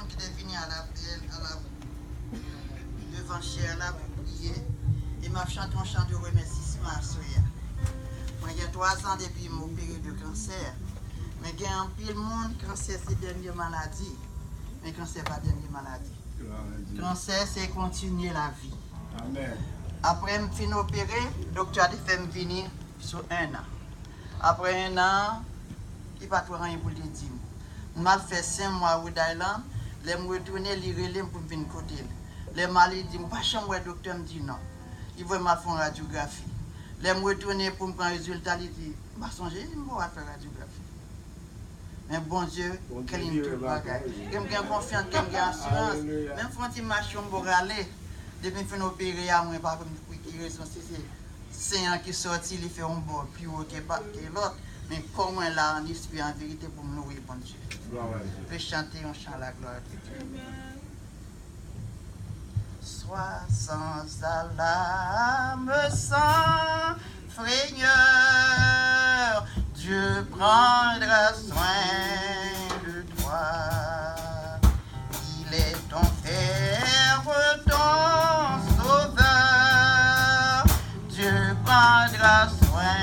personnes qui étaient venues devant Cher là pour prier. Et m'a chanté un chant de remerciement à Soya. Moi, il y a 3 ans depuis mon opéré de cancer. Mais il y a un pile monde, cancer c'est la dernière maladie. Mais cancer n'est pas la dernière maladie. Cancer c'est continuer la vie. Amen. Après, je suis opéré, le docteur a fait venir sur 1 an. Après 1 an, il n'y a pas trop rien pour le dire. Je fait 5 mois à Rhode Island, je suis retourné à l'IRLM pour venir côté. Les malades disent, pas chambre, le docteur me dit non. Il veut mal faire une radiographie. Je suis retourné pour me prendre un résultat, il dit, je vais changer, je vais faire une radiographie. Mais bon Dieu, quel est tout le bagage. Je suis confiant, je suis assurance. Même si je marche, je vais aller. Depuis que je suis opéré, je ne sais pas c'est un qui sorti, il fait un bon plus haut que l'autre. Mais comment là, en esprit, en vérité, pour me louer, bon Dieu. Je vais chanter un chant à la gloire de Dieu. Sois sans alarme, sans frayeur, Dieu prendra soin de toi. Il est ton Père, ton Sauveur, Dieu prendra soin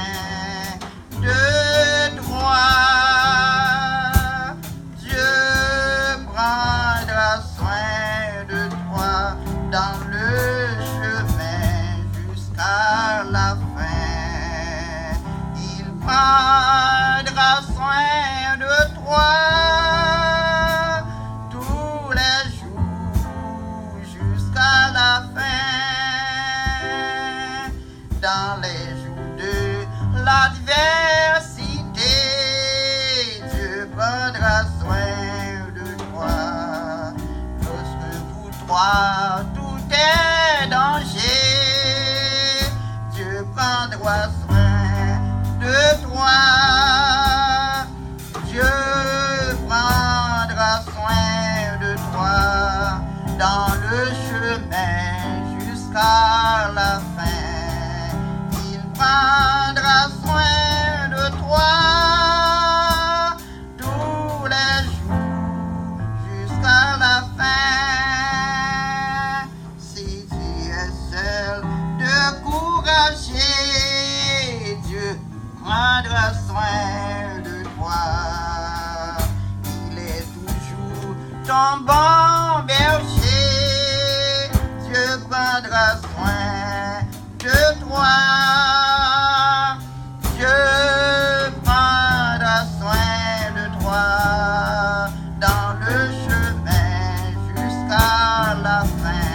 de toi. Dieu prendra soin de toi dans le chemin jusqu'à la fin. Il prendra soin de toi tous les jours jusqu'à la fin. Dans les jours de l'adversité, Dieu prendra soin de toi. Lorsque vous trois, tout est danger, Dieu prendra soin de toi. Dieu prendra soin de toi dans le chemin jusqu'à la fin. Il prendra soin de toi tous les jours jusqu'à la fin. Si tu es seul, découragé, Dieu prendra soin de toi. Il est toujours ton bon berger, Dieu prendra soin de toi. Dieu prendra soin de toi dans le chemin jusqu'à la fin.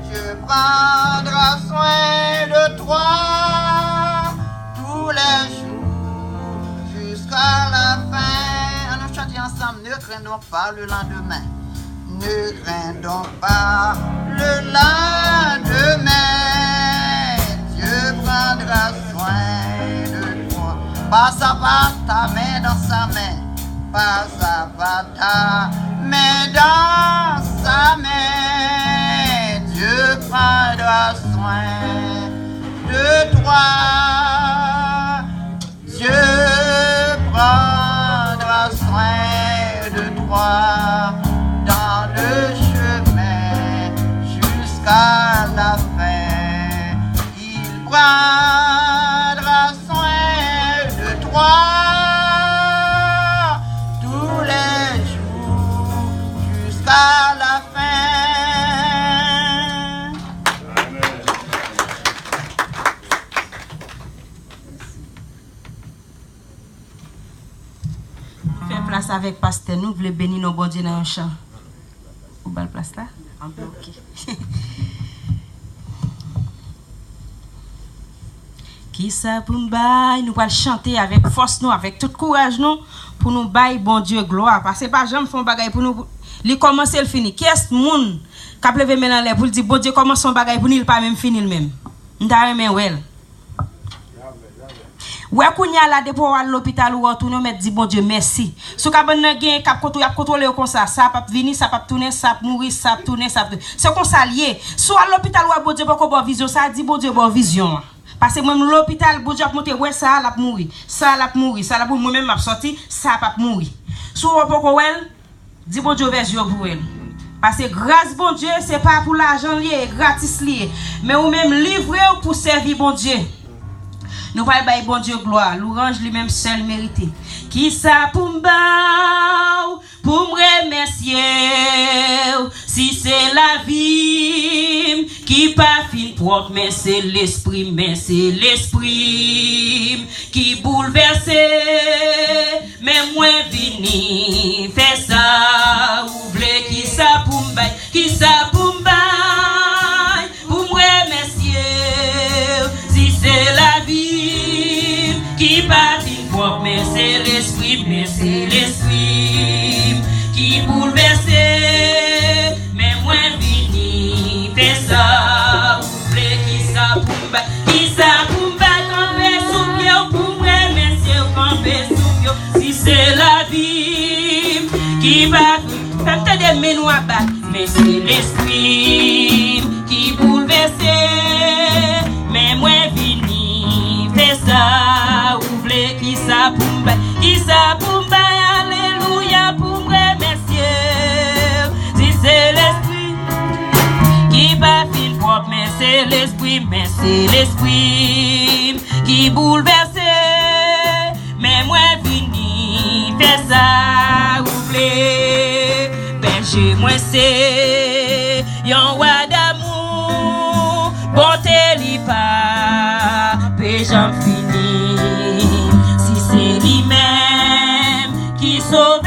Dieu prendra soin de toi tous les jours jusqu'à la fin. On nous chante ensemble, ne craignons pas le lendemain. Ne craignons pas le lendemain. Dieu prendra soin de toi. Pas à pas ta main dans sa main. Pas à pas ta main dans sa main. Dieu prendra soin de toi. Dieu prendra soin de toi dans le chemin jusqu'à la fin. Il prendra soin de toi tous les jours jusqu'à la fin. Fais place avec pasteur, nous voulons bénir nos bon Dieu dans un chant. Ou belle place là? En bloqué. Qui ça pour nous bailler? Nous allons chanter avec force, nous, avec tout courage, nous, pour nous bailler, bon Dieu, gloire. Parce que pas jamais font bagaille pour nous. Il commence et il finit. Qui est-ce monde qui a levé maintenant l'air pour dire, bon Dieu, comment son bagaille pour nous, il pas même finir le même? Nous avons même, well. Ouais, quand y a là, depuis à l'hôpital ou retourner, mettre dit bon Dieu merci. Si vous avez un cap contrôler comme ça, ça pas venir, ça pas tourner, ça mourir, ça tourner, ça. C'est comme ça lié. Soit à l'hôpital ou bon Dieu pas bonne vision, ça dit bon Dieu bonne vision. Parce que même l'hôpital, bon Dieu a monté ouais ça la mourir, ça la mourir, ça la pour moi même m'a sorti, ça pas mourir. Soit pas well, Dis bon Dieu vers pour elle. Parce que grâce bon Dieu, c'est pas pour l'argent lié, gratis lié, mais ou même livré pour servir bon Dieu. Nous parlons de bon Dieu gloire, l'orange lui-même seul mérité. Qui ça pour me remercier, si c'est la vie qui pas fin propre, mais c'est l'esprit qui bouleverse, mais moi vini, fais ça, ouvre qui ça pour me remercier, si c'est la vie qui pas fin propre, mais c'est l'esprit qui bouleverse, mais moi vini, fais ça, ouvre qui ça pour me camper sous pied, pour me remercier, camper sous pied, si c'est la vie qui va faire des menus à battre, mais c'est l'esprit qui bouleverse, mais moi vini, fais ça, ouvre qui ça pour me alléluia, pour me remercier, si c'est l'esprit qui va fin propre, mais c'est l'esprit qui bouleverse, mais moi vini, fais ça, ouvre, berger moi c'est yon roi d'amour, bonté li pas, péchant fini, si c'est lui-même qui sauve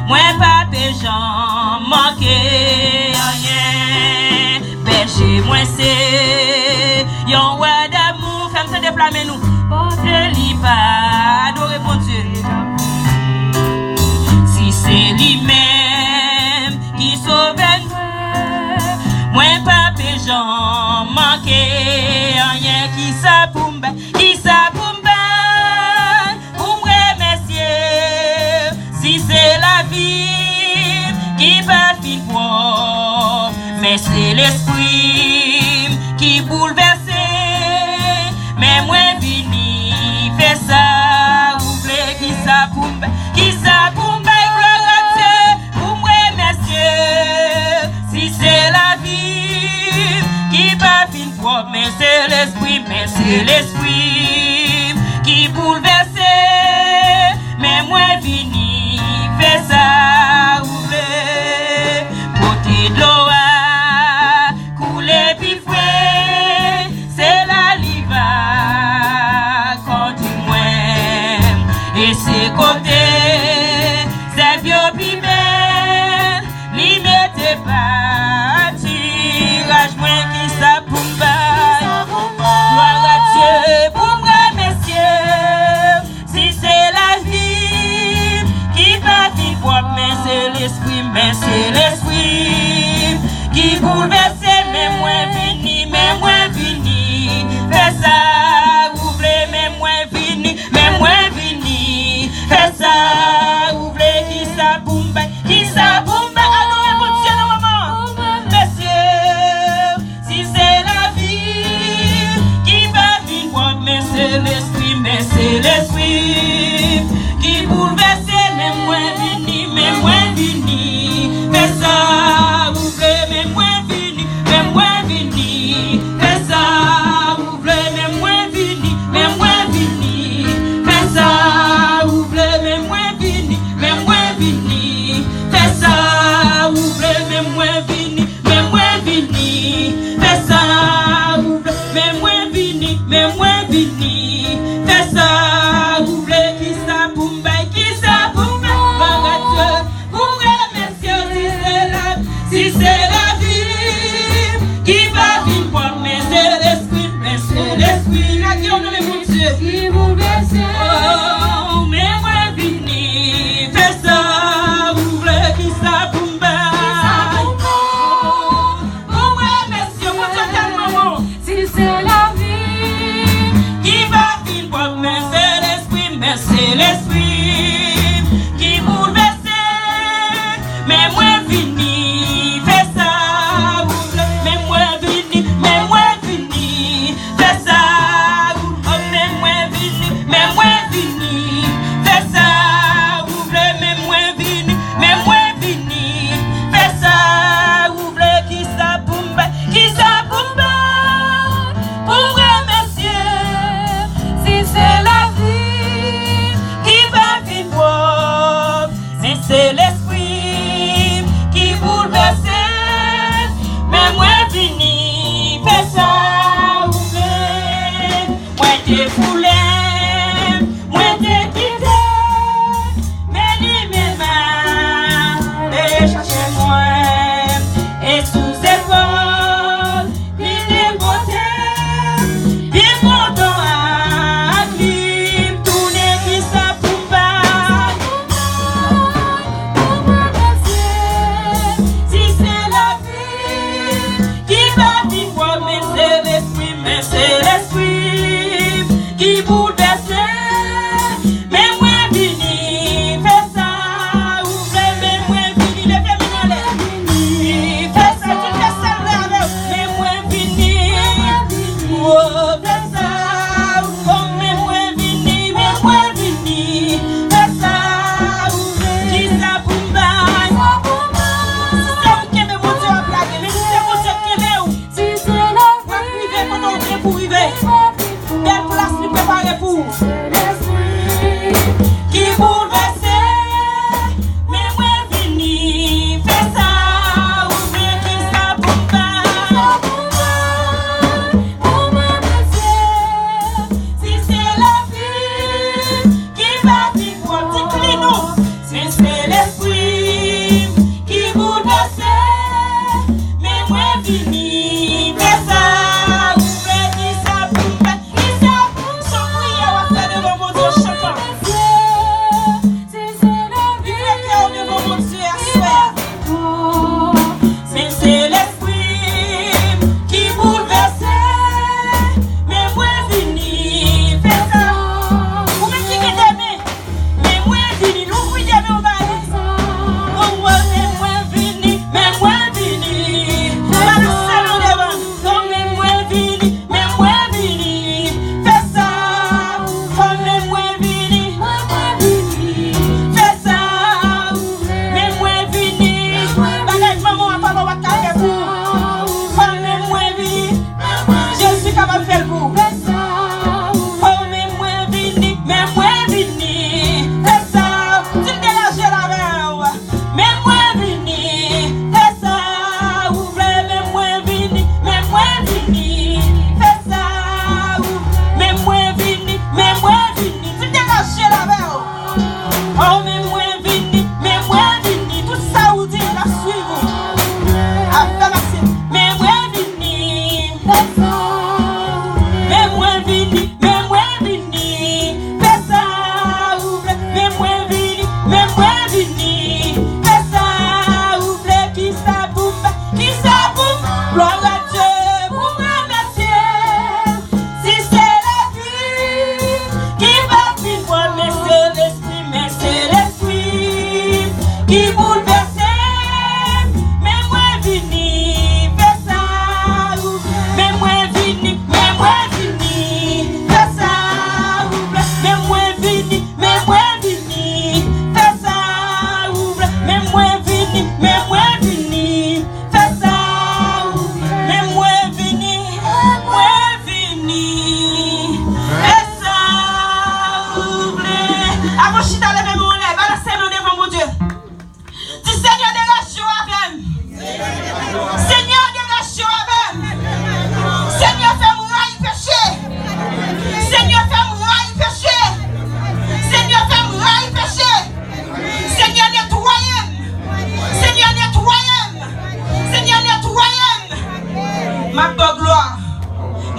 moi pas péchant, manquer rien, berger moi c'est yon roi d'amour, femme se déplamer nous, bonté li pas, adorer bon Dieu, si c'est lui-même qui sauve moi pas péchant, manquer rien, qui ça pour me remercier, si c'est la vie qui va fin propre, mais c'est l'esprit qui bouleverse, mais moi vini, fais ça, ouvre qui ça pour me gloire à Dieu, pour me remercier, si c'est la vie qui va fin propre, mais c'est l'esprit qui bouleverse, mais moi vini, fais ça, ouvre, côté de l'eau couler puis fouet, c'est la liva contre moi, et c'est côté c'est vieux puis belle, li mettez pas tirage moi qui ça pour me gloire à Dieu, pour me remercier, si c'est la vie qui va vivre propre, mais c'est l'esprit qui bouleverse, mais moi vini, fais ça, ouvre, mais moi vini, fais ça, ouvre qui ça pour me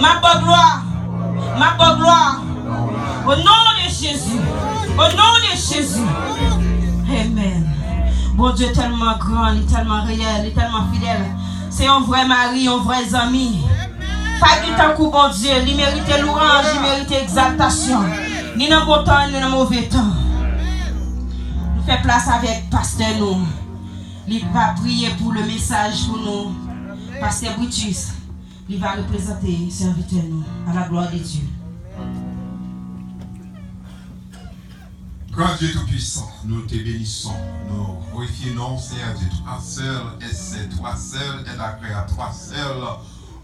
Ma bonne gloire. Ma bonne gloire. Au nom de Jésus. Au nom de Jésus. Amen. Bon Dieu tellement grand, il est tellement réel, il est tellement fidèle. C'est un vrai mari, un vrai ami. Pas du temps coup, bon Dieu. Il mérite louange, il mérite exaltation. Ni dans le bon temps, ni dans le mauvais temps. Nous faisons place avec Pasteur nous. Il va prier pour le message pour nous. Pasteur Brutus, il va représenter serviteur nous à la gloire de Dieu. Grand Dieu Tout-Puissant, nous te bénissons, nous glorifions, Seigneur Dieu, toi seul, et c'est toi seul, et la créa toi seul.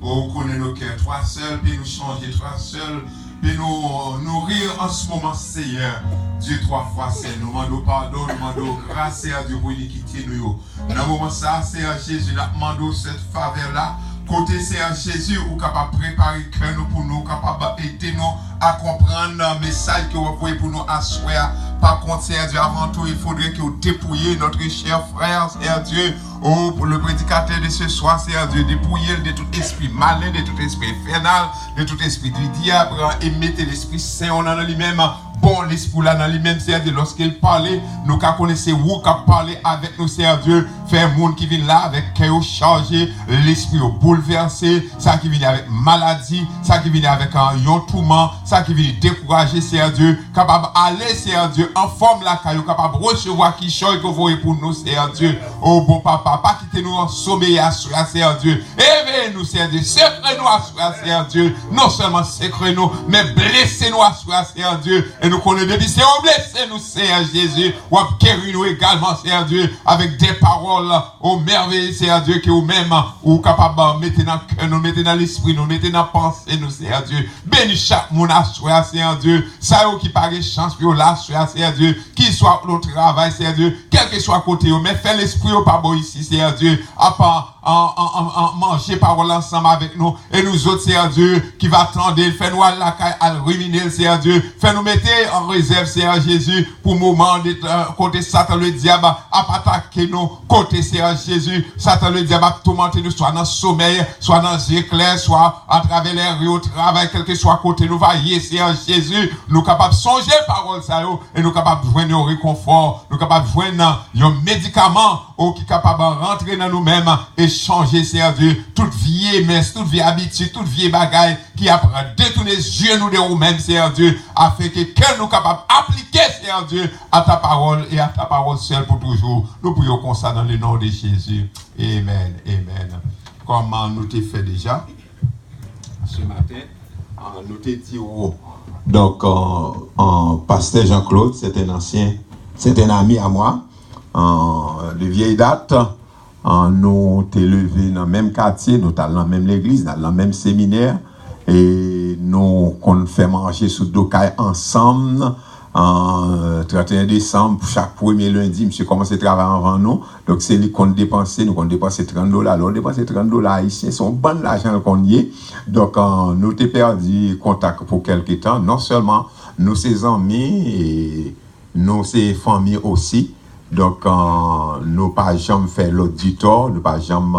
Oh, connais nos cœurs, toi seul, puis nous changer, toi seul, puis nous nourrir en ce moment, Seigneur. Dieu, trois fois, Seigneur, nous demandons pardon, nous demandons grâce, Seigneur Dieu, pour l'iniquité, nous. Dans le moment, ça, Seigneur Jésus, nous demandons cette faveur-là. Côté Seigneur Jésus, ou capable de préparer cœur nous pour nous, capable d'aider nous à comprendre le message que vous envoyez pour nous asseoir. Par contre, Seigneur Dieu, avant tout, il faudrait que vous dépouilliez notre cher frère, Seigneur Dieu, oh, pour le prédicateur de ce soir, Seigneur Dieu, dépouiller de tout esprit malin, de tout esprit infernal, de tout esprit du diable, et mettez l'esprit saint en lui-même. Bon, l'esprit là dans lui-même, Seigneur Dieu, lorsqu'il parlait, nous connaissons vous qui parlez avec nous, Seigneur Dieu, faire monde qui vient là avec cœur chargé, l'esprit bouleversé, ça qui vient avec maladie, ça qui vient avec un tourment, ça qui vient décourager, Seigneur Dieu, capable d'aller, Seigneur Dieu, en forme là, capable de recevoir qui choisit que vous voyez pour nous, Seigneur Dieu. Oh bon papa, pas quitter nous en sommeil à soi, Seigneur Dieu. Éveillez-nous, Seigneur Dieu, sécrez-nous à soi, Seigneur Dieu. Non seulement sécrez-nous, mais blessez-nous à soi, Seigneur Dieu. Et nous connaissons depuis, c'est on blessez nous, Seigneur Jésus. Ou guérir nous également, Seigneur Dieu, avec des paroles, au merveilleux, Seigneur Dieu, que vous-même, ou capable de mettre dans le cœur, nous mettez dans l'esprit, nous mettez dans la pensée, nous, Seigneur Dieu. Bénis chaque monde à soi, Seigneur Dieu. Ça qui paraît chance, pour là, Seigneur Dieu, qu'il soit au travail, Seigneur Dieu, quel que soit côté, mais fais l'esprit au pas beau ici, Seigneur Dieu, à part en manger parole ensemble avec nous, et nous autres, Seigneur Dieu, qui va attendre, fais-nous à la caille, à ruminer, Seigneur Dieu, fais-nous mettre en réserve, Seigneur Jésus, pour le moment de côté Satan le diable, à attaquer nous, côté Seigneur Jésus, Satan le diable, à tourmenter nous, soit dans le sommeil, soit dans les éclairs, soit à travers les rues, au travail, quel que soit côté nous, va y Seigneur Jésus, nous capables de songer parole, ça, et nous capables de joindre un réconfort, nous capables de joindre un médicament, qui est capable de rentrer dans nous-mêmes et changer, Seigneur Dieu, toute vieille messe, toute vieille habitude, toute vieille bagaille qui apprend à détourner les yeux nous de nous-mêmes, Seigneur Dieu, afin que nous capables d'appliquer, Seigneur Dieu, à ta parole et à ta parole seule pour toujours. Nous prions comme ça dans le nom de Jésus. Amen. Amen. Comme nous t'ai fait déjà ce matin, nous t'ai dit, donc, pasteur Jean-Claude, c'est un ami à moi, de vieille date. Nous t'es levé dans le même quartier, nous t'allons dans la même église, dans le même séminaire, et nous qu'on fait manger sous Dokai ensemble. 31 décembre, chaque premier lundi, monsieur commence à travailler avant nous. Donc, c'est lui qu'on dépense, nous qu'on dépense $30. Alors, on dépense $30 ici, c'est un bon argent qu'on y est. Donc, nous t'ai perdu contact pour quelque temps. Non seulement nous, ses amis, et nous, ses familles aussi. Donc, nous pas jamais fait l'auditeur, nous pas jamais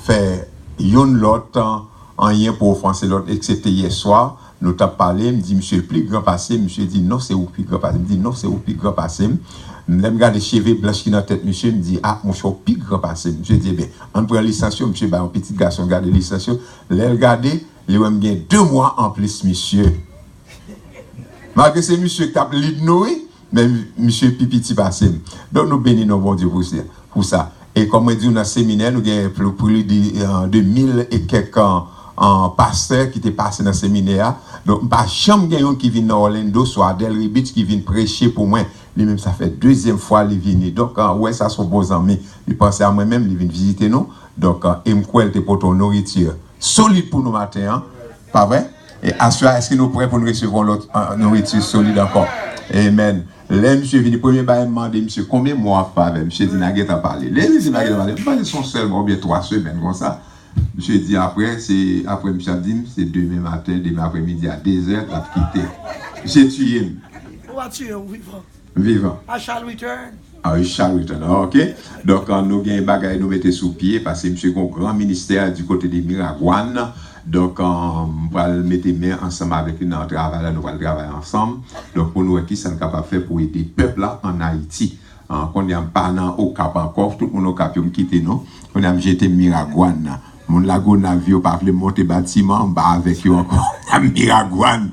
fait une l'autre, rien pour offenser l'autre, excepté hier soir. Nous t'avons parlé, me dit, monsieur, le plus grand passé, monsieur dit, non, c'est au plus grand passé. Me dit, non, c'est au plus grand passé. Je regarde les cheveux blancs qui dans la tête, monsieur, me dit, ah, mon cher, au plus grand passé. Monsieur dit, bien, on prend l'essentiel, monsieur, ben, un petit garçon, regarde l'essentiel. Là, regardez, il a bien 2 mois en plus, monsieur. Malgré c'est monsieur qui a l'idée de nous, mais monsieur Pipiti passé. Donc, nous bénissons bon Dieu pour ça. Et comme on dit, dans le séminaire, nous avons plus de 1000 et quelques pasteurs qui étaient passés dans le séminaire. Donc, pas jamais quelqu'un qui vient dans Orlando, soit Del Ribich qui vient prêcher pour moi. Lui-même, ça fait 2e fois qu'il vient. Donc, ouais, ça sont beaux amis. Il pensait à moi-même, il vient visiter nous. Donc, il me croit pour ton nourriture solide pour nous matin. Hein? Pas vrai? Et est-ce que nous sommes prêts pour nous recevoir notre nourriture solide encore? Amen. Là, monsieur venu, premier bail, demandé, monsieur, combien de mois avec monsieur dit, n'a pas parlé. Là, il dit, n'a pas parlé. Ils sont seulement bien 3 semaines comme ça. Monsieur dit, après, monsieur a dit, c'est demain matin, demain après-midi à 2h, il a quitté. Monsieur tué. Où a tué vivant? Vivant. I shall return. Ah, il shall return, ok. Donc, nous avons des bagages, nous mettons sous pied, parce que monsieur a un grand ministère du côté des Miragouane. Donc, on va mettre les mains ensemble avec nous dans le travail, nous allons travailler ensemble. Donc, pour nous, qui sont capables de faire pour aider le peuple là en Haïti. Quand on est pas au Cap encore, tout le monde au Cap, on quitte nous. On a jeté Miragouane. Mon lago navio pas voulu monter bâtiment bas avec eux encore à Miragouane.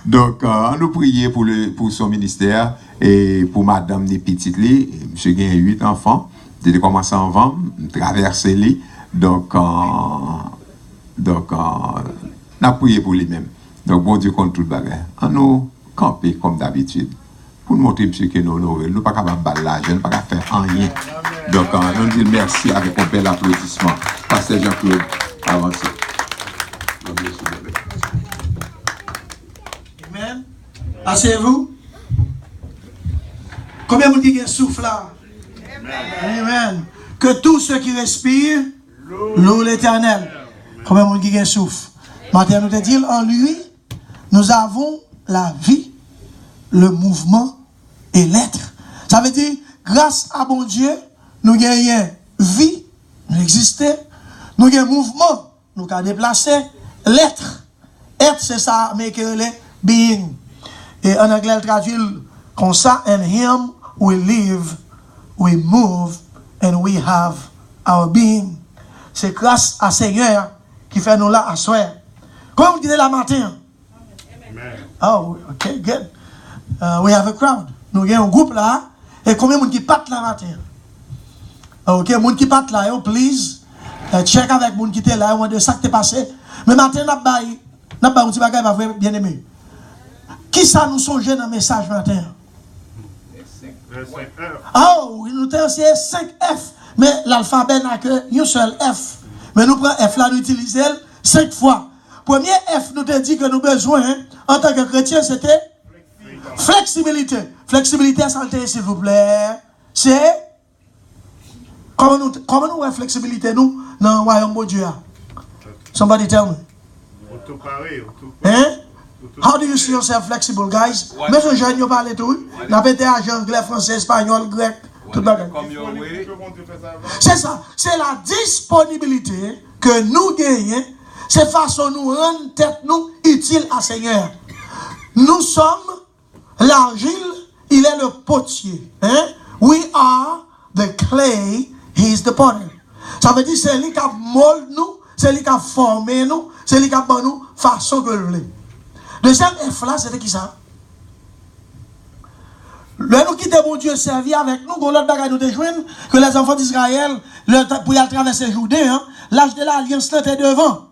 Donc on nous prier pour son ministère et pour madame des petites li, monsieur gagne 8 enfants, depuis commencer en vendre, traverser les donc on a prié pour lui-même. Donc bon Dieu compte tout bagarre. On nous camper comme d'habitude. Pour nous montrer monsieur que nous pas capable de l'argent, pas capable faire rien. Donc on dit merci avec un bel applaudissement. Pasteur Jean-Claude, avancez. Amen. Asseyez-vous. Combien de gens qui soufflent là? Amen. Que tous ceux qui respirent louent l'Éternel. Combien de gens qui souffrent? Matin, nous te dit en lui, nous avons la vie, le mouvement et l'être. Ça veut dire, grâce à bon Dieu, nous gagnons vie, nous existons, nous gagnons mouvement, nous avons déplacé, l'être. Être, c'est ça, mais que le being. Et en anglais, il traduit comme ça, in him we live, we move, and we have our being. C'est grâce à Seigneur qui fait nous là à soir. Comment vous dites la matin? Amen. Oh, okay, good. We have a crowd. Nous avons un groupe là. Et combien de gens qui partent la matin? Ok, les gens qui partent là, please. Check avec les gens qui étaient là. On de ça qui est passé. Mais matin, nous avons un petit bagage bien aimé. Qui ça nous songe dans le message matin? Oh, nous avons c'est 5F. Mais l'alphabet n'a qu'un seul F. Mais nous prenons F là, nous utilisons 5 fois. Premier F nous a dit que nous avons besoin, en tant que chrétien, c'était flexibilité. Flexibilité, santé, s'il vous plaît. C'est. Comment nous avons flexibilité, nous, dans le royaume de Dieu? Somebody tell me. Hein? How do you see yourself flexible, guys? Mais je jeune, vous parlez tout. Vous avez été anglais, français, espagnol, grec. C'est ça. C'est la disponibilité que nous gagnons. C'est façon nous rendre tête nous utile à Seigneur. Nous sommes l'argile, il est le potier. Hein? We are the clay, he is the potter. Ça veut dire c'est lui qui a moldé nous, c'est lui qui a formé nous, c'est lui qui a fait nous façon que nous voulons. Deuxième F là, c'était qui ça? Le nous quitter mon Dieu servi avec nous, qu'on l'autre bagaille nous déjoindre, que les enfants d'Israël, pour y aller traverser Jourdain, l'âge de l'alliance là était devant.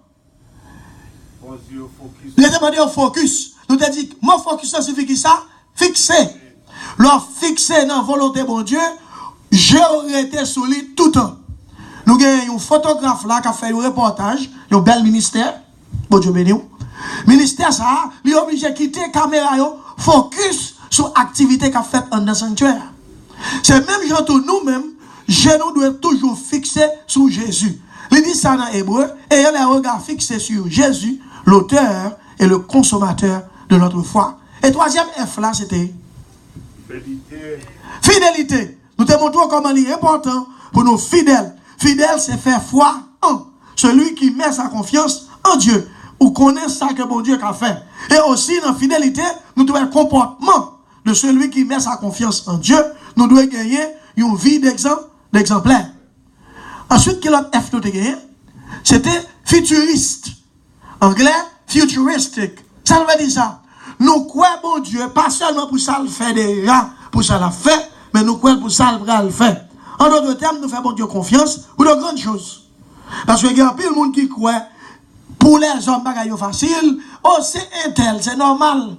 Il a demandé au focus. Nous te dit, mon focus ça signifie ça? Fixer. Leur fixer dans la volonté de mon Dieu, j'aurais été sur lui tout le temps. Nous avons un photographe là qui a fait un reportage, un bel ministère. Bon Dieu béni. Ministère ça, il est obligé de quitter la caméra, focus sur l'activité qu'a faite en sanctuaire. C'est même genre nous-mêmes, nous doivent toujours fixer sur Jésus. Il dit ça dans l'hébreu, et il a un regard fixé sur Jésus, l'auteur et le consommateur de notre foi. Et troisième F là, c'était fidélité. Nous te montrons comment il est important pour nous fidèles. Fidèle, c'est faire foi en celui qui met sa confiance en Dieu, ou connaît ça que bon Dieu a fait. Et aussi, dans la fidélité, nous devons le comportement de celui qui met sa confiance en Dieu. Nous devons gagner une vie d'exemplaire. Ensuite, quel autre F nous avons gagné? C'était futuriste. Anglais, futuristic. Ça veut dire ça. Nous croyons bon Dieu, pas seulement pour ça le fait déjà, pour ça l'a fait, mais nous croyons pour ça le fait. En d'autres termes, nous faisons bon Dieu confiance pour de grandes choses. Parce qu'il y a plein de monde qui croit, pour les hommes, c'est facile. Oh, c'est un tel, c'est normal.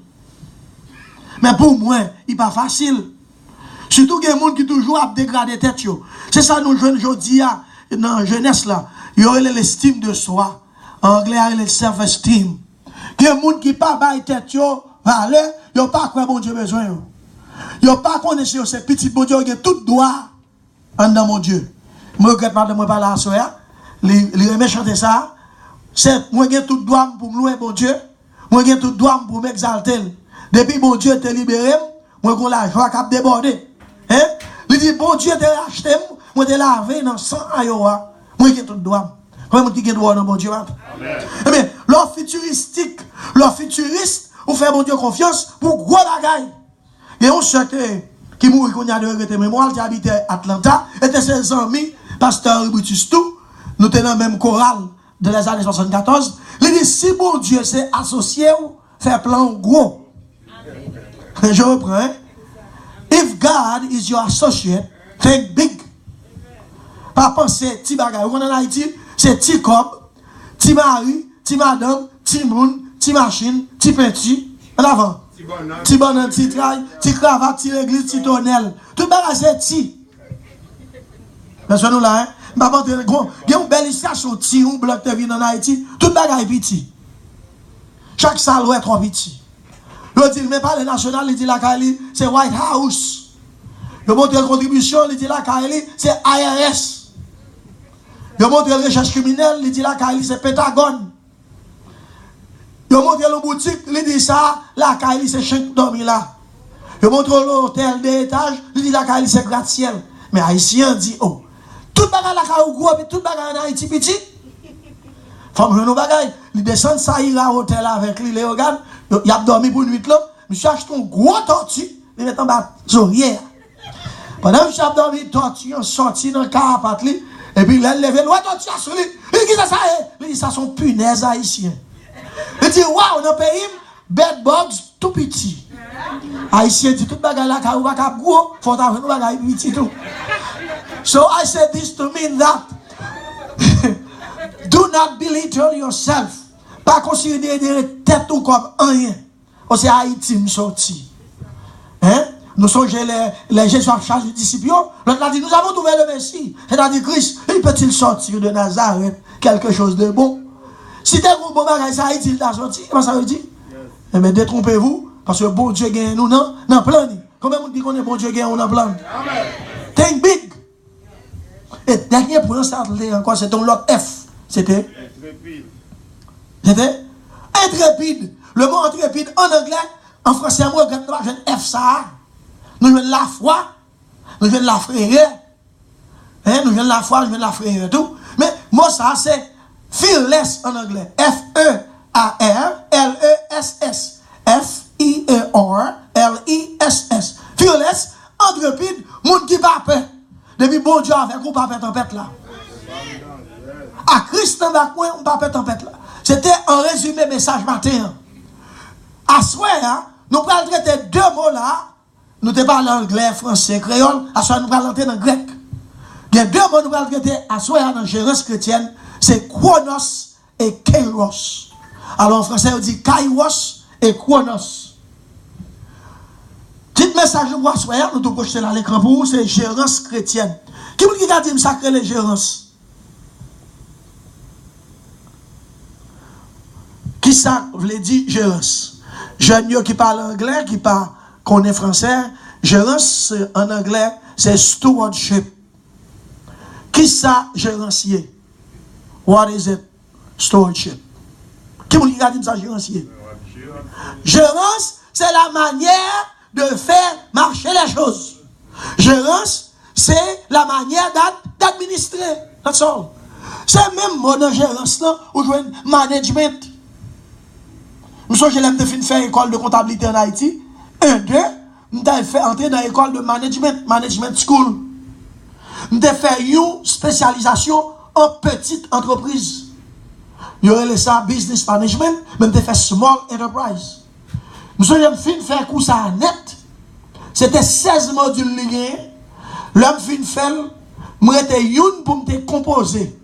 Mais pour moi, il n'est pas facile. Surtout qu'il y a des gens qui toujours a dégradé tête. C'est ça nous jeunes aujourd'hui, dans la jeunesse là. Il y a l'estime de soi. En anglais, il y a le self-esteem. Il y a des gens qui ne pas bailler tête, ils n'ont pas quoi bon Dieu besoin. Ils n'ont pas connaissé ces petits bon Dieu, ils ont tout droit dans mon Dieu. Je regrette pas de moi parler à soi. Les remet chanter ça. C'est moi j'ai tout droit pour me louer bon Dieu. Moi j'ai tout droit pour m'exalter. Depuis bon Dieu t'a libéré, moi j'ai la joie qui a débordé. Hein? Il dit bon Dieu t'a racheté, moi t'ai lavé dans sang Iowa. Moi j'ai tout droit. Comment tu as droit dans bon Dieu? Amen. Eh bien, leur futuristique, leur futuriste, ou fait bon Dieu confiance pour gros bagaille. Et on sait qui mourit qu'on y a de regretter mémoire, qui habitait Atlanta, était ses amis, pasteur Brutus tout, nous tenons dans le même chorale de les années 74. Il dit, si bon Dieu s'est associé, fait plan gros. Je reprends. Hein? If God is your associate, think big. Pas penser petit bagage. On en Haïti, c'est petit cop, petit mari, petit madame, petit moun, petit machine, petit petit. En avant. Petit bonhomme, petit trail, petit cravate, petit église, petit tonnel. Tout bagage c'est petit. Parce que nous là, hein. Il y a une belle illustration, petit ou bloc de vie en Haïti, tout bagage est petit. Chaque salle est trop petit. Il dit, mais pas le national, il dit la Kali, c'est White House. Il montre la contribution, il dit la Kali, c'est IRS. Il montre la recherche criminelle, il dit la Kali, c'est Pentagone. Il montre la boutique, il dit ça, la Kali, c'est Chenk Dormi là. Il montre l'hôtel d'étage, il dit la Kali, c'est gratte-ciel. Mais Haïtien dit, oh, tout bagage la Kali, gros, tout bagage en Haïti petit. Femme je nous bagaille, il descend ça ira au hôtel avec lui les organes, il a dormi pour une nuit là, monsieur achète un gros tortue, il met en bas hier. Pendant que monsieur a dormi tortue, on sorti dans le carapace et puis il a levé l'autre tortue sur lui. Il dit ça il dit ça sont punaises haïtiens. Il dit waouh, dans le pays bed bugs tout petit. Haïtien dit tout bagaille là ka ou pas gros, faut avoir bagaille petit tout. So I said this to mean that do not belittle yourself. Pas considérer des têtes ou comme rien. C'est Haïti nous sorti. Hein? Nous sommes les Jésus en charge des disciples. L'autre a dit, nous avons trouvé le Messie. C'est-à-dire Christ. Il peut-il sortir de Nazareth quelque chose de bon? Si t'es un bon bagage, c'est Haïti, il t'a sorti. Comment ça veut dire? Eh bien, détrompez-vous. Parce que bon Dieu gagne nous, non? Dans plein. Comment on dit qu'on est bon Dieu gagne nous dans plein? Think big. Et dernier point, ça encore, c'est ton lot F. C'était intrépide. Le mot intrépide en anglais, en français, moi, je viens F ça. Nous venons la foi, nous venons la frayeur. Hein? Nous venons la foi, nous venons la frayeur tout. Mais moi, ça, c'est fearless en anglais. F-E-A-R-L-E-S-S. F-I-E-R-L-I-S-S. Fearless, intrépide, monde qui va peur. Depuis bon Dieu avec vous, pas peur tempête là. À Christ en bas, on pas peur tempête là. C'était un résumé message matin. À ce moment, nous allons traiter deux mots là. Nous te parlons anglais, français, créole. À ce moment, nous allons entrer dans le grec. Il y a deux mots nous allons traiter à ce moment dans la gérance chrétienne. C'est chronos et kairos. Alors en français, on dit kairos et chronos. Petit message de moi, nous devons projeter dans l'écran pour vous, c'est gérance chrétienne. Qui vous dit qu'il a dit sacré les gérances? Qui ça veut dire gérance? Jeune qui parle anglais, qui parle connaît français, gérance en anglais, c'est stewardship. Qui ça gérancier? What is it? Stewardship. Qui vous dit qu'il a dit ça gérancier? Gérance, c'est la manière de faire marcher les choses. Gérance, c'est la manière d'administrer. That's all. C'est même mot de gérance là, ou jouer management. Nous sommes j'ai fait école de comptabilité en Haïti. 1, 2, nous avons fait entrer dans l'école de management school. Nous avons fait une spécialisation en petite entreprise. Nous avons ça business management, mais nous avons fait small enterprise. Nous sommes fait un cours à net. C'était 16 modules liés. L'homme fin fait, moi j'étais une pour me composer.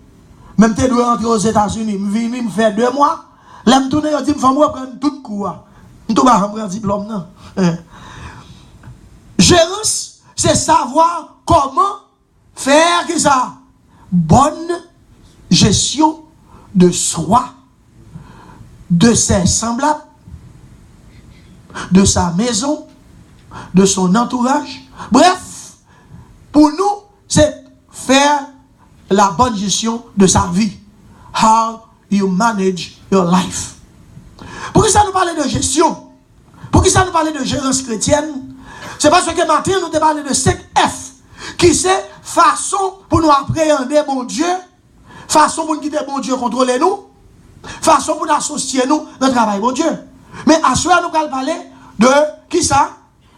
Même si je dois rentrer aux États-Unis, je viens me faire 2 mois. Là, je tourne, je dis, je vais prendre tout le cours. Je ne vais pas prendre un diplôme, non. Gérance, c'est savoir comment faire que ça. Bonne gestion de soi, de ses semblables, de sa maison, de son entourage. Bref, pour nous, c'est faire la bonne gestion de sa vie. How you manage your life. Pour qui ça nous parle de gestion? Pour qui ça nous parle de gérance chrétienne? C'est parce que matin nous te parlé de 5 F. Qui c'est façon pour nous appréhender bon Dieu, façon pour nous quitter bon Dieu contrôler nous, façon pour nous associer nous dans le travail, mon Dieu. Mais à ce moment, nous allons parler de qui ça?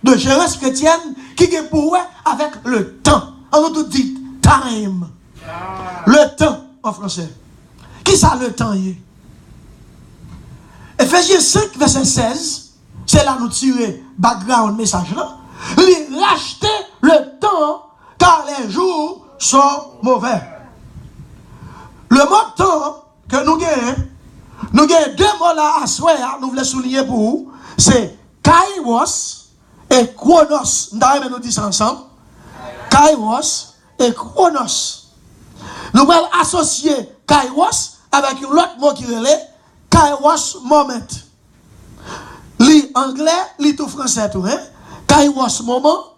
De gérance chrétienne qui est pour avec le temps. On nous dit time. Le temps en français. Qui ça le temps y est? Ephésiens 5, verset 16, c'est là nous tirer background message là. Racheter le temps car les jours sont mauvais. Le mot temps que nous gagnons deux mots là à souhait, nous voulons souligner pour vous, c'est kairos et chronos. Nous disons ensemble. Kairos et chronos. Nous allons associer kairos avec un autre mot qui relève kairos moment. Li anglais, li tout français tout, hein? Kairos moment,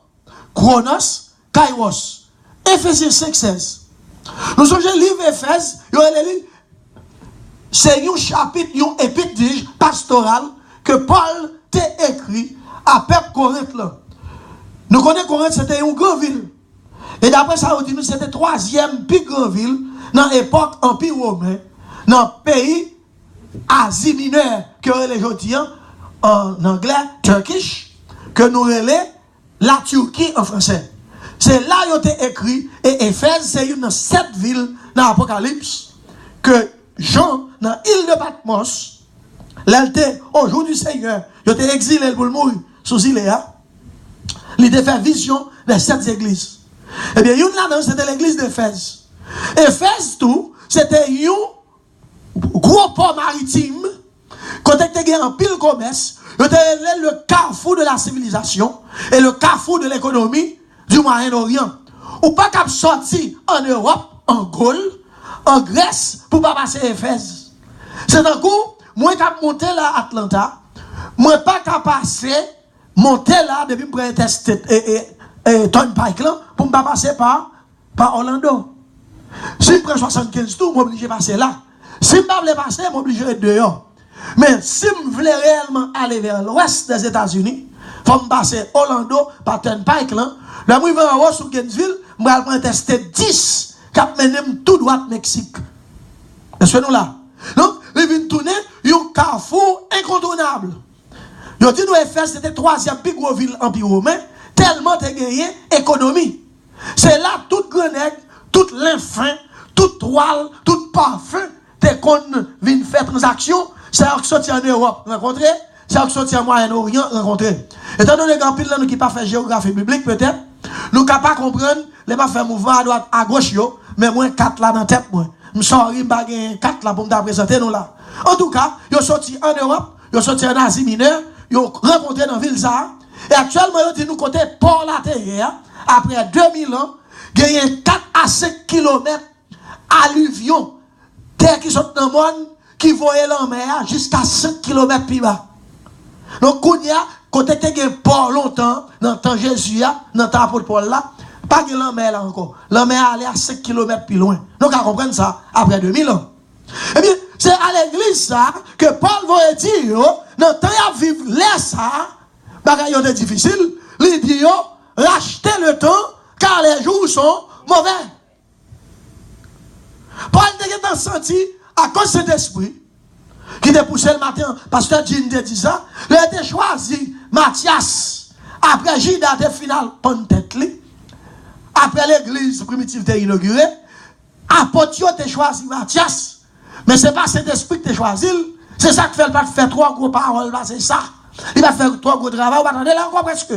chronos, kairos. Ephésiens 5, 16. Nous sommes le livre Éphèse, c'est un chapitre, un épître pastoral que Paul t'a écrit à peuple Corinthe là. Nous connaissons Corinthe, c'était une grande ville. Et d'après ça, on dit nous c'était troisième plus grande ville dans l'époque Empire romain, dans le pays Asie mineure, que les gens disent en anglais, Turkish, que nous relèvons la Turquie en français. C'est là qu'il a écrit, et Éphèse, c'est une de 7 villes dans l'Apocalypse, que Jean, dans l'île de Patmos, l'était au jour du Seigneur, il a été exilé pour le mourir sous Iléa, il a fait vision des 7 églises. Eh bien, une là-dedans, c'était l'église d'Éphèse. Éphèse, tout, c'était un gros port maritime, côté que tu as un pile commerce, le carrefour de la civilisation et le carrefour de l'économie du Moyen-Orient. Ou pas qu'à sortir en Europe, en Gaule, en Grèce, pour pas passer Éphèse. C'est un coup, moi qu'à monter là à Atlanta, moi pas qu'à passer, monter là, depuis me prendre tester et Turnpike là, pour ne pas passer par Orlando. Si je prends 75 tours, je suis obligé de passer là. Si je ne veux pas passer, je suis obligé d'être dehors. Mais si je veux réellement aller vers l'ouest des États-Unis, il faut me passer Orlando par Turnpike là. Là, je vais en haut sur Gainesville, je vais prendre tester 10 qui mènent tout droit au Mexique. Est-ce que nous là? Donc, je viens tourner un carrefour incontournable. Je dis nous Éphèse, c'était 3e plus grosse ville empire romain, tellement de gagné économie. C'est là toute grenade, toute l'infin, toute toile, toute parfum, t'es qu'on vient faire transaction, c'est à sortir en Europe rencontrer, c'est à sortir en Moyen-Orient rencontrer. Étant donné qu'en pile là nous qui pas fait géographie biblique peut-être, nous capable comprendre les pas faire mouvement à droite à gauche yo, mais moi 4 là dans tête moi. Me sorri pas gain 4 là pour me présenter nous là. En tout cas, yo sorti en Europe, yo sorti en Asie mineure, yo rencontré dans ville ça. Et actuellement yo dit nous côté port la terre après 2000 ans, gagné 4 à 5 km alluvion terre qui sont dans le monde qui voyait la mer jusqu'à 5 km plus bas. Donc kounya côté te gen port longtemps dans temps Jésus dans temps apôtre Paul là, pas gen la mer là encore. La mer allait à 5 km plus loin. Donc à comprendre ça après 2000 ans. Eh bien, c'est à l'église ça que Paul va dire dans temps à vivre là ça, bagay yo difficile, il dit racheter le temps car les jours sont mauvais. Paul te senti à cause de cet esprit qui te poussé le matin, pasteur Jean te dit ça, il a été choisi Matthias après Judas de final Pentecôte, après l'église primitive t'est inaugurée, apôtre t'es choisi Matthias, mais c'est pas cet esprit que t'es choisi, c'est ça qui fait pas faire 3 gros paroles, c'est ça. Il va faire 3 gros travaux, attendez là encore presque.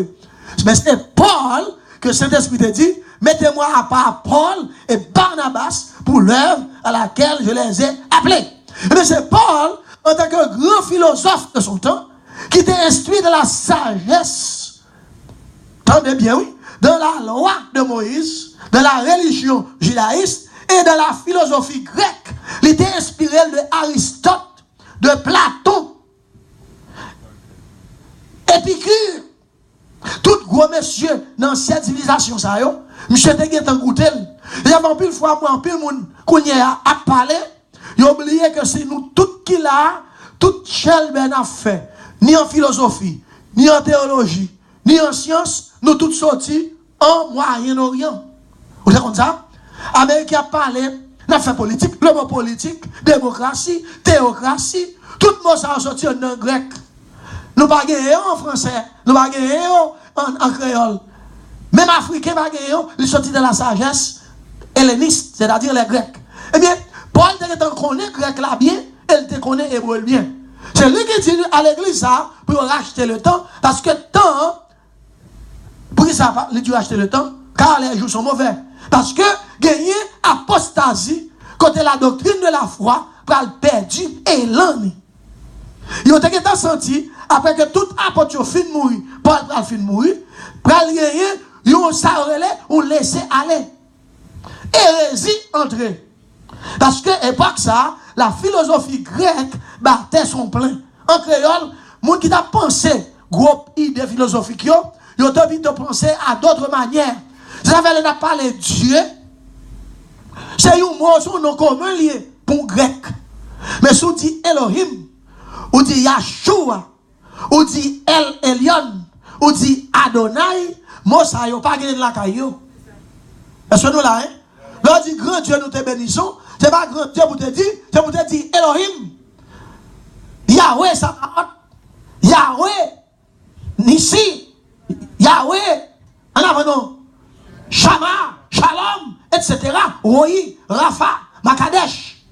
Mais c'est Paul que Saint-Esprit te dit, mettez-moi à part Paul et Barnabas pour l'œuvre à laquelle je les ai appelés. Mais c'est Paul, en tant que grand philosophe de son temps, qui t'est instruit de la sagesse, tendez bien, oui, dans la loi de Moïse, de la religion judaïste et de la philosophie grecque. Il était inspiré de Aristote, de Platon, Épicure. Tout gros monsieur dans cette civilisation, ça yo, monsieur te gen tan goûter. Il y a un pile fois, moi, un pile moun, qu'on y a parlé, il a oublié que c'est nous tout qui là, tout chel ben a fait, ni en philosophie, ni en théologie, ni en science, nous tous sortis en Moyen-Orient. Vous savez comme ça? Amérique a parlé Nous fait politique, le mot politique, démocratie, théocratie, tout le mot ça a sorti en grec. Nous pas gagner en français, nous pas gagner en créole. Même africain pas gagner, il sorti de la sagesse helléniste, c'est-à-dire les Grecs. Eh bien, Paul te connaît grec là bien, elle te connaît hébreu bien. C'est lui qui dit à l'église ça pour racheter le temps, parce que temps, pour qui ça il dit racheter le temps, car les jours sont mauvais. Parce que gagner apostasie, côté la doctrine de la foi, pour le perdu et l'ennemi. Il y a senti, après que tout apôtre fin de mourir, Paul a fin de mourir, pour le gagner, il on laissé aller. Hérésie entrer. Parce que époque ça, la philosophie grecque battait son plein. En créole, monde qui a pensé gros idée philosophique, ils ont envie de penser à d'autres manières. Ça veut dire parler de Dieu. C'est un mot son nom commun lié pour grec. Mais si on dit Elohim, on dit Yahshua, on dit El Elyon, on dit Adonai, moi ça n'a pas gagné de la caillou. Est-ce que nous là, hein? Là, on dit grand Dieu, nous te bénissons. C'est pas grand Dieu pour te dire, c'est pour te dire Elohim. Yahweh, Sabaoth. Yahweh, Nissi. Yahweh, en avant, Shama, Shalom, etc. Roi, Rapha, Makadesh.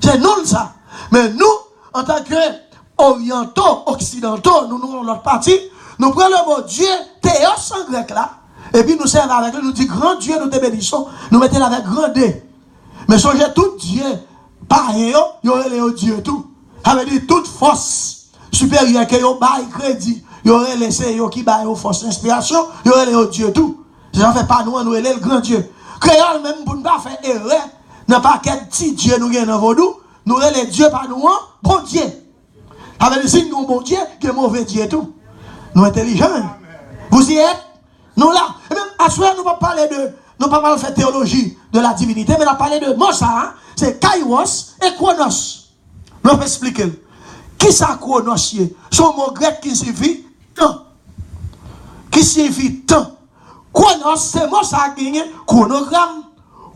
C'est nous ça. Mais nous, en tant qu'orientaux, occidentaux, nous avons notre partie, nous prenons le mot Dieu, Théos en grec là, et puis nous servons avec lui, nous disons grand Dieu, nous te bénissons, nous mettons avec grand D. Mais songez tout Dieu, pareil, il y aurait les Dieu tout. Ça veut dire toute force supérieure que vous bail crédit, il y aurait laissé qui bail aux forces d'inspiration, il y aurait les Dieu tout. Ça ne fait pas nous, nous le grand Dieu. Créole même pour ne pas faire erreur, n'a pas quel petit Dieu nous gagne dans vaudou, nous les dieux par nous, bon Dieu. Ça veut dire si nous bon Dieu, que mauvais Dieu tout. Nous intelligents. Vous y êtes? Nous là. Et même à ce moment, nous ne pas parler de, nous pas mal faire théologie de la divinité, mais nous parler de Mosa, hein? C'est Kairos et Chronos. Nous allons expliquer. Qui ça Chronos? C'est un mot grec qui signifie temps. Qui signifie temps. Chronos, c'est mot ça qui est chronogramme,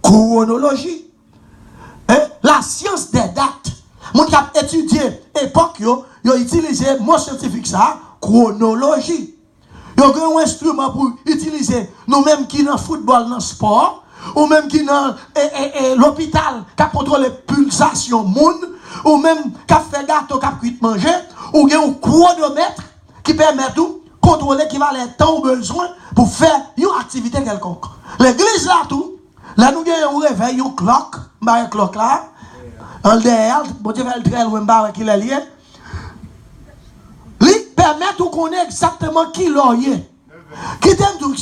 chronologie. La science des dates. Mon qui a étudié époque, yo utilisé le mot scientifique ça, chronologie. Yo un instrument pour utiliser nous-mêmes qui dans football, dans sport, ou même qui dans l'hôpital qui contrôle les pulsations monde, ou même qui fait gâteau, qui cuit manger, ou bien un chronomètre qui permet tout contrôler qui va les temps besoin pour faire une activité quelconque. L'église là tout, là nous avons un réveil, un clock, un clock là, un derrière, bon Dieu fait le très loin, qui est lié. Lui permet de connaître exactement qui l'est. Qui t'aime tout,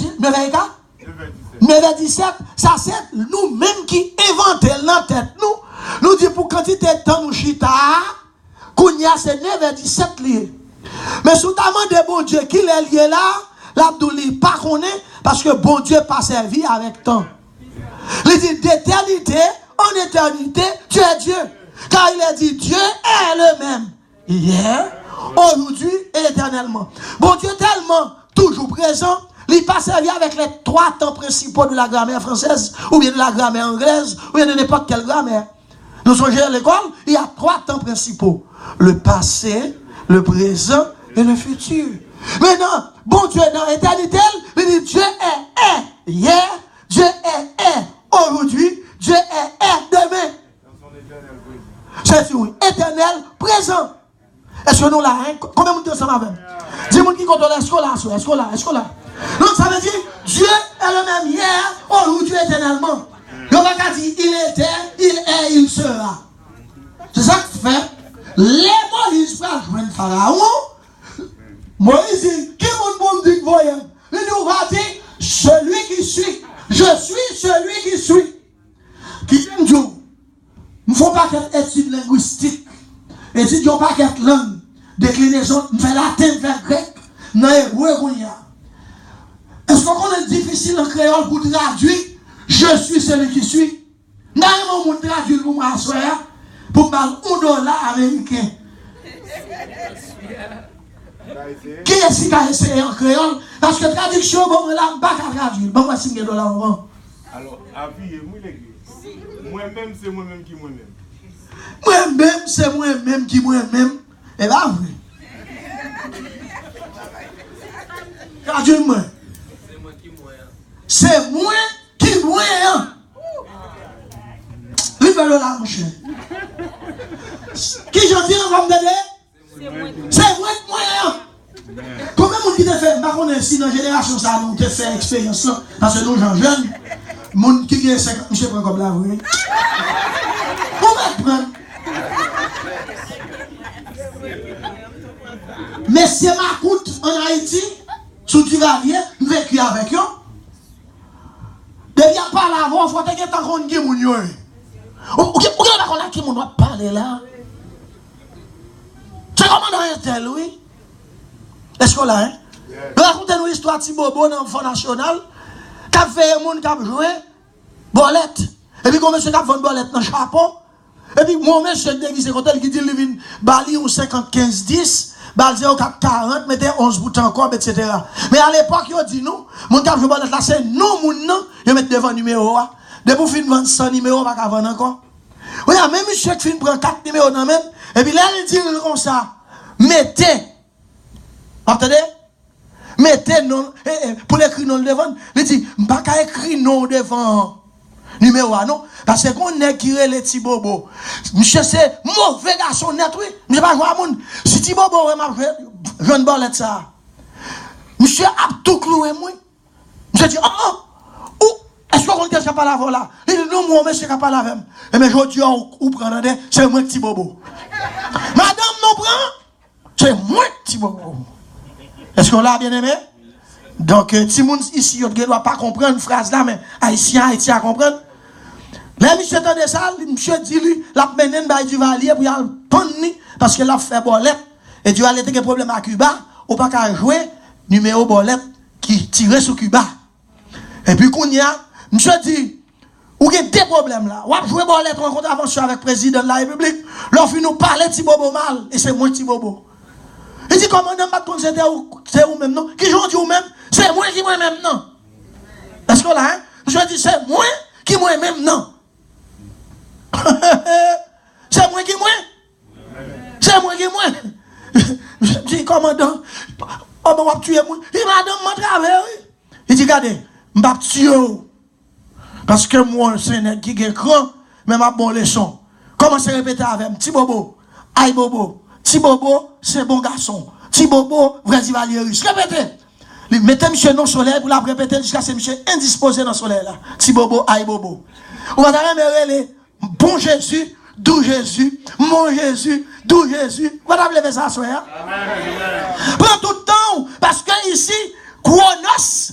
9h17, ça c'est nous-mêmes qui inventons dans la tête. Nous disons pour quantité de temps nous chita, Kounia c'est 9h17 lié. Mais sous ta de bon Dieu qui est lié là, l'Abdouli pas connaît parce que bon Dieu pas servi avec temps. Il dit d'éternité en éternité, tu es Dieu. Car il a dit Dieu est le même. Hier, aujourd'hui et éternellement. Bon Dieu tellement toujours présent, il n'est pas servi avec les 3 temps principaux de la grammaire française, ou bien de la grammaire anglaise, ou bien de n'importe quelle grammaire. Nous sommes à l'école, il y a 3 temps principaux. Le passé, le présent et le futur. Maintenant, bon Dieu dans l'éternité, il dit Dieu est hier, Dieu est aujourd'hui, Dieu est demain. C'est tout, éternel présent. Est-ce que nous là, hein? Combien de temps ça va? Dis-moi qui contrôle est-ce que là? Donc ça veut dire Dieu est le même hier, aujourd'hui, éternellement. Il va pas dire il était, il est, il sera. C'est ça que fait. Les Moïse va joindre Pharaon. Moïse dit, qui mon dit voyant? Il nous va dire, celui qui suit. Je suis celui qui suit. Qui aime Dieu. Il ne faut pas qu'être étude linguistique. Étudions pas qu'être langue. Déclinaison, fait latin, fait grec. Non, est-ce qu'on est difficile en créole pour traduire? Je suis celui qui suis. Non, on traduit pour moi, pour mal $1 américain. Qui est-ce qui a essayé en créole? Parce que traduction, bon, là, pas qu'à traduire. Bon, moi, $5. Alors, appuyez-moi l'église. Moi-même, c'est moi-même qui moi-même. Moi-même, c'est moi-même qui moi-même. Et là, vrai. Traduis-moi. C'est moi qui moi. Lui fait le là, mon cher. Qui j'en dis comme bébé? C'est moi qui moi. Combien de monde qui te fait, par contre, si dans la génération, ça nous te fait expérience là, parce que nous, gens jeunes, monde qui est 50, je prends comme là, oui. Comment prendre? Mais c'est ma coûte en Haïti, sous tu vas bien, vécu avec eux. Depuis pas la voix, il faut que tu aies un qui moun yo. Ou qui est qui moun doit parler là? C'est comment dans un tel, oui? Est-ce qu'on l'a, hein? Racontez-nous l'histoire de Tibobo dans le Fonds national, qui a fait un monde qui a joué, bolette. Et puis, quand monsieur qui a vendu bolette dans le chapeau, et puis, mon monsieur déguisé quand elle qui dit, il vient bali ou 50-15-10, bali 0-4-40, mettez 11 boutons encore, etc. Mais à l'époque, il dit nous, mon qui a joué bolette là, c'est nous, moun non, il met devant numéro. Depuis qu'il fin vendre 100 numéros, il va vendre encore. Oui, même monsieur qui fin prend 4 numéros dans même, et puis là, il dit comme ça, mettez. Attendez? Mettez non, pour l'écrire non devant, il dit, je ne peux pas écrire non devant numéro 1, non? Parce que qu'on est qui est les petits bobos. Monsieur, c'est mauvais garçon net, oui. Je ne sais pas jouer à monde. Si petit bobo, je ne vais pas ça. Monsieur a tout cloué, moi. Monsieur dit, est-ce qu'on est capable de là? Il dit, non, moi, monsieur, capable de là. Mais je dis, où prendre, c'est moi, petit bobo. Madame, non, prend, c'est moi, petit bobo. Est-ce qu'on l'a bien aimé? Donc, si moun ici, ne doit pas comprendre une phrase là, mais Haïtien à comprendre. Là, monsieur entendait ça, monsieur dit lui, la mené du valier pour y aller prendre parce qu'il a fait bolette. Et du valier a un problème à Cuba, ou pas qu'à jouer numéro bolette qui tirait sur Cuba. Et puis, qu'on y a, monsieur dit, ou il y a des problèmes là. Ou a joué bolette en contravention avec le président de la République. L'offre nous parler de Tibobo mal, et c'est moi Tibobo. Il dit, comment on c'est vous même, non? Qui j'en dis vous même? C'est moi qui moi même, non? Est-ce que là, hein? Je dis, c'est moi qui moi même, non? C'est moi qui moi? C'est moi qui moi? Je dis, commandant, on va tuer moi. Il m'a donné mon travail, oui. Il dit, regardez, je vais tuer. Parce que moi, c'est un qui est grand, mais ma bonne leçon. Commencez à répéter avec moi. Tibobo, aïe bobo. Tibobo, c'est bon garçon. Tibobo, vrai Valieris. Répétez. Mettez monsieur non soleil pour la répéter jusqu'à ce que monsieur indisposé dans le soleil là. Tibobo, aïe bobo. On va les bon Jésus, doux Jésus, mon Jésus, doux Jésus. On va lever ça, soeur. Prends tout le temps. Parce que ici, Chronos,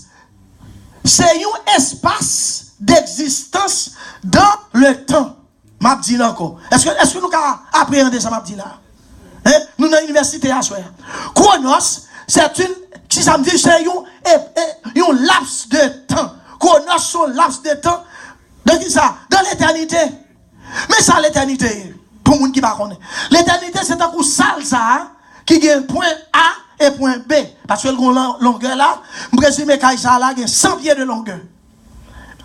c'est un espace d'existence dans le temps. M'a dit encore. Est-ce que nous avons appréhendé ça, m'a dit là? Hein? Nous dans l'université à soir. Chronos, c'est une, si ça me dit, c'est un laps de temps. Chronos, c'est un laps de temps. De qui ça? Dans l'éternité. Mais ça, l'éternité, pour les gens qui ne connaissent pas. L'éternité, c'est un coup sale, ça, qui a un point A et point B. Parce que le longueur là, je présume que ça là, il y a 100 pieds de longueur.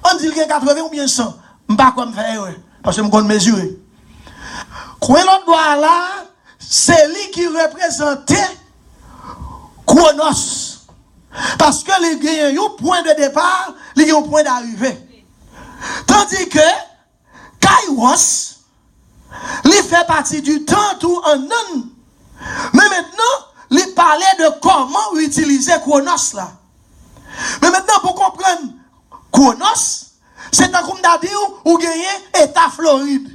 On dit qu'il y a 80 ou bien 100. Je ne sais pas quoi me faire, parce que je peux mesurer. Quand l'autre doigt là, c'est lui qui représentait Chronos. Parce que les gagnants, il y a un point de départ, il y a un point d'arrivée. Tandis que Kairos, il fait partie du temps tout en un. Mais maintenant, il parlait de comment utiliser Chronos là. Mais maintenant, pour comprendre Chronos, c'est un comme d'adire où gagner État Floride.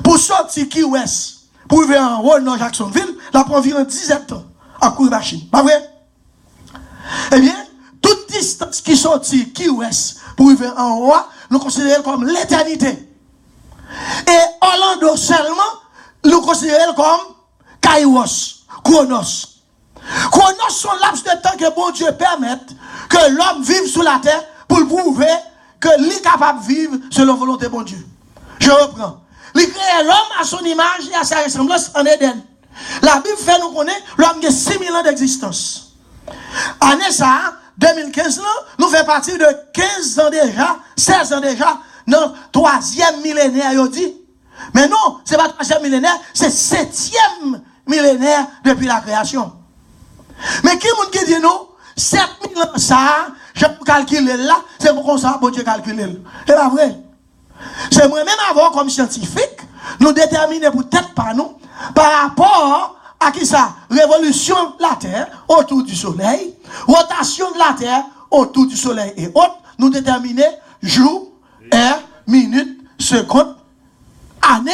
Pour sortir Key West, pour vivre en haut dans Jacksonville, là pour environ 17 ans, en cours de machine. Pas vrai? Eh bien, toute distance qui sortit Key West pour vivre en haut, nous considérons comme l'éternité. Et Orlando seulement, nous considérons comme Kairos, Chronos. Chronos sont laps de temps que bon Dieu permette que l'homme vive sur la terre pour prouver que l'homme est capable de vivre selon la volonté de bon Dieu. Je reprends. Il crée l'homme à son image et à sa ressemblance en Éden. La Bible fait nous connaître l'homme qui a 6000 ans d'existence. Année ça, 2015, nous faisons partie de 15 ans déjà, 16 ans déjà, dans le 3e millénaire, il dit. Mais non, ce n'est pas le 3e millénaire, c'est le 7e millénaire depuis la création. Mais qui est-ce qui dit non? 7000 ans, ça, je peux calculer là, c'est pour ça que Dieu calcule. C'est pas vrai. C'est moi-même avant, comme scientifique, nous déterminer pour tête par nous, par rapport à qui ça? Révolution de la Terre autour du Soleil, rotation de la Terre autour du Soleil et autres, nous déterminer jour, heure, minute, seconde, année,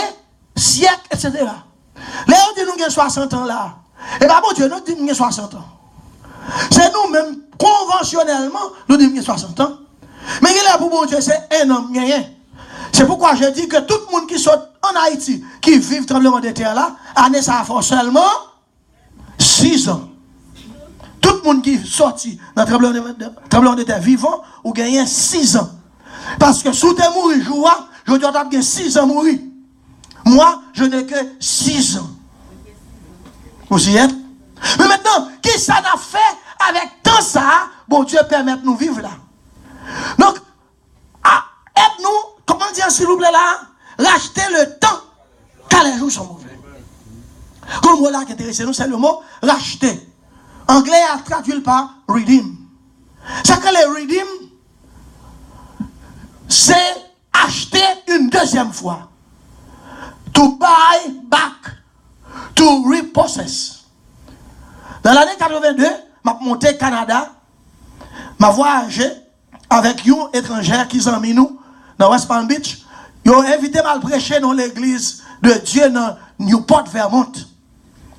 siècle, etc. Là, on dit nous avons 60 ans là. Et bien, bon Dieu, nous disons nous avons 60 ans. C'est nous-mêmes, conventionnellement, nous disons nous avons 60 ans. Mais il est pour bon Dieu, c'est un homme, rien. C'est pourquoi je dis que tout le monde qui sort en Haïti, qui vit le tremblement de terre là, année ça fait seulement 6 ans. Tout le monde qui sorti dans le tremblement de terre vivant, ou gagne 6 ans. Parce que sous tes mourir, je dois avoir 6 ans mourir. Moi, je n'ai que 6 ans. Vous y êtes? Mais maintenant, qui ça a fait avec tant ça, bon Dieu permet de nous vivre là. Donc, aide-nous, comment dire s'il vous plaît là, racheter le temps car les jours sont mauvais. Comme le mot là qui intéresse nous, c'est le mot racheter. Anglais a traduit par redeem. C'est que le redeem, c'est acheter une deuxième fois. To buy back. To repossess. Dans l'année 82, je suis monté au Canada, je suis voyagé avec une étrangère qui sont mis nous dans West Palm Beach. Ils ont invité à prêcher dans l'église de Dieu dans Newport, Vermont.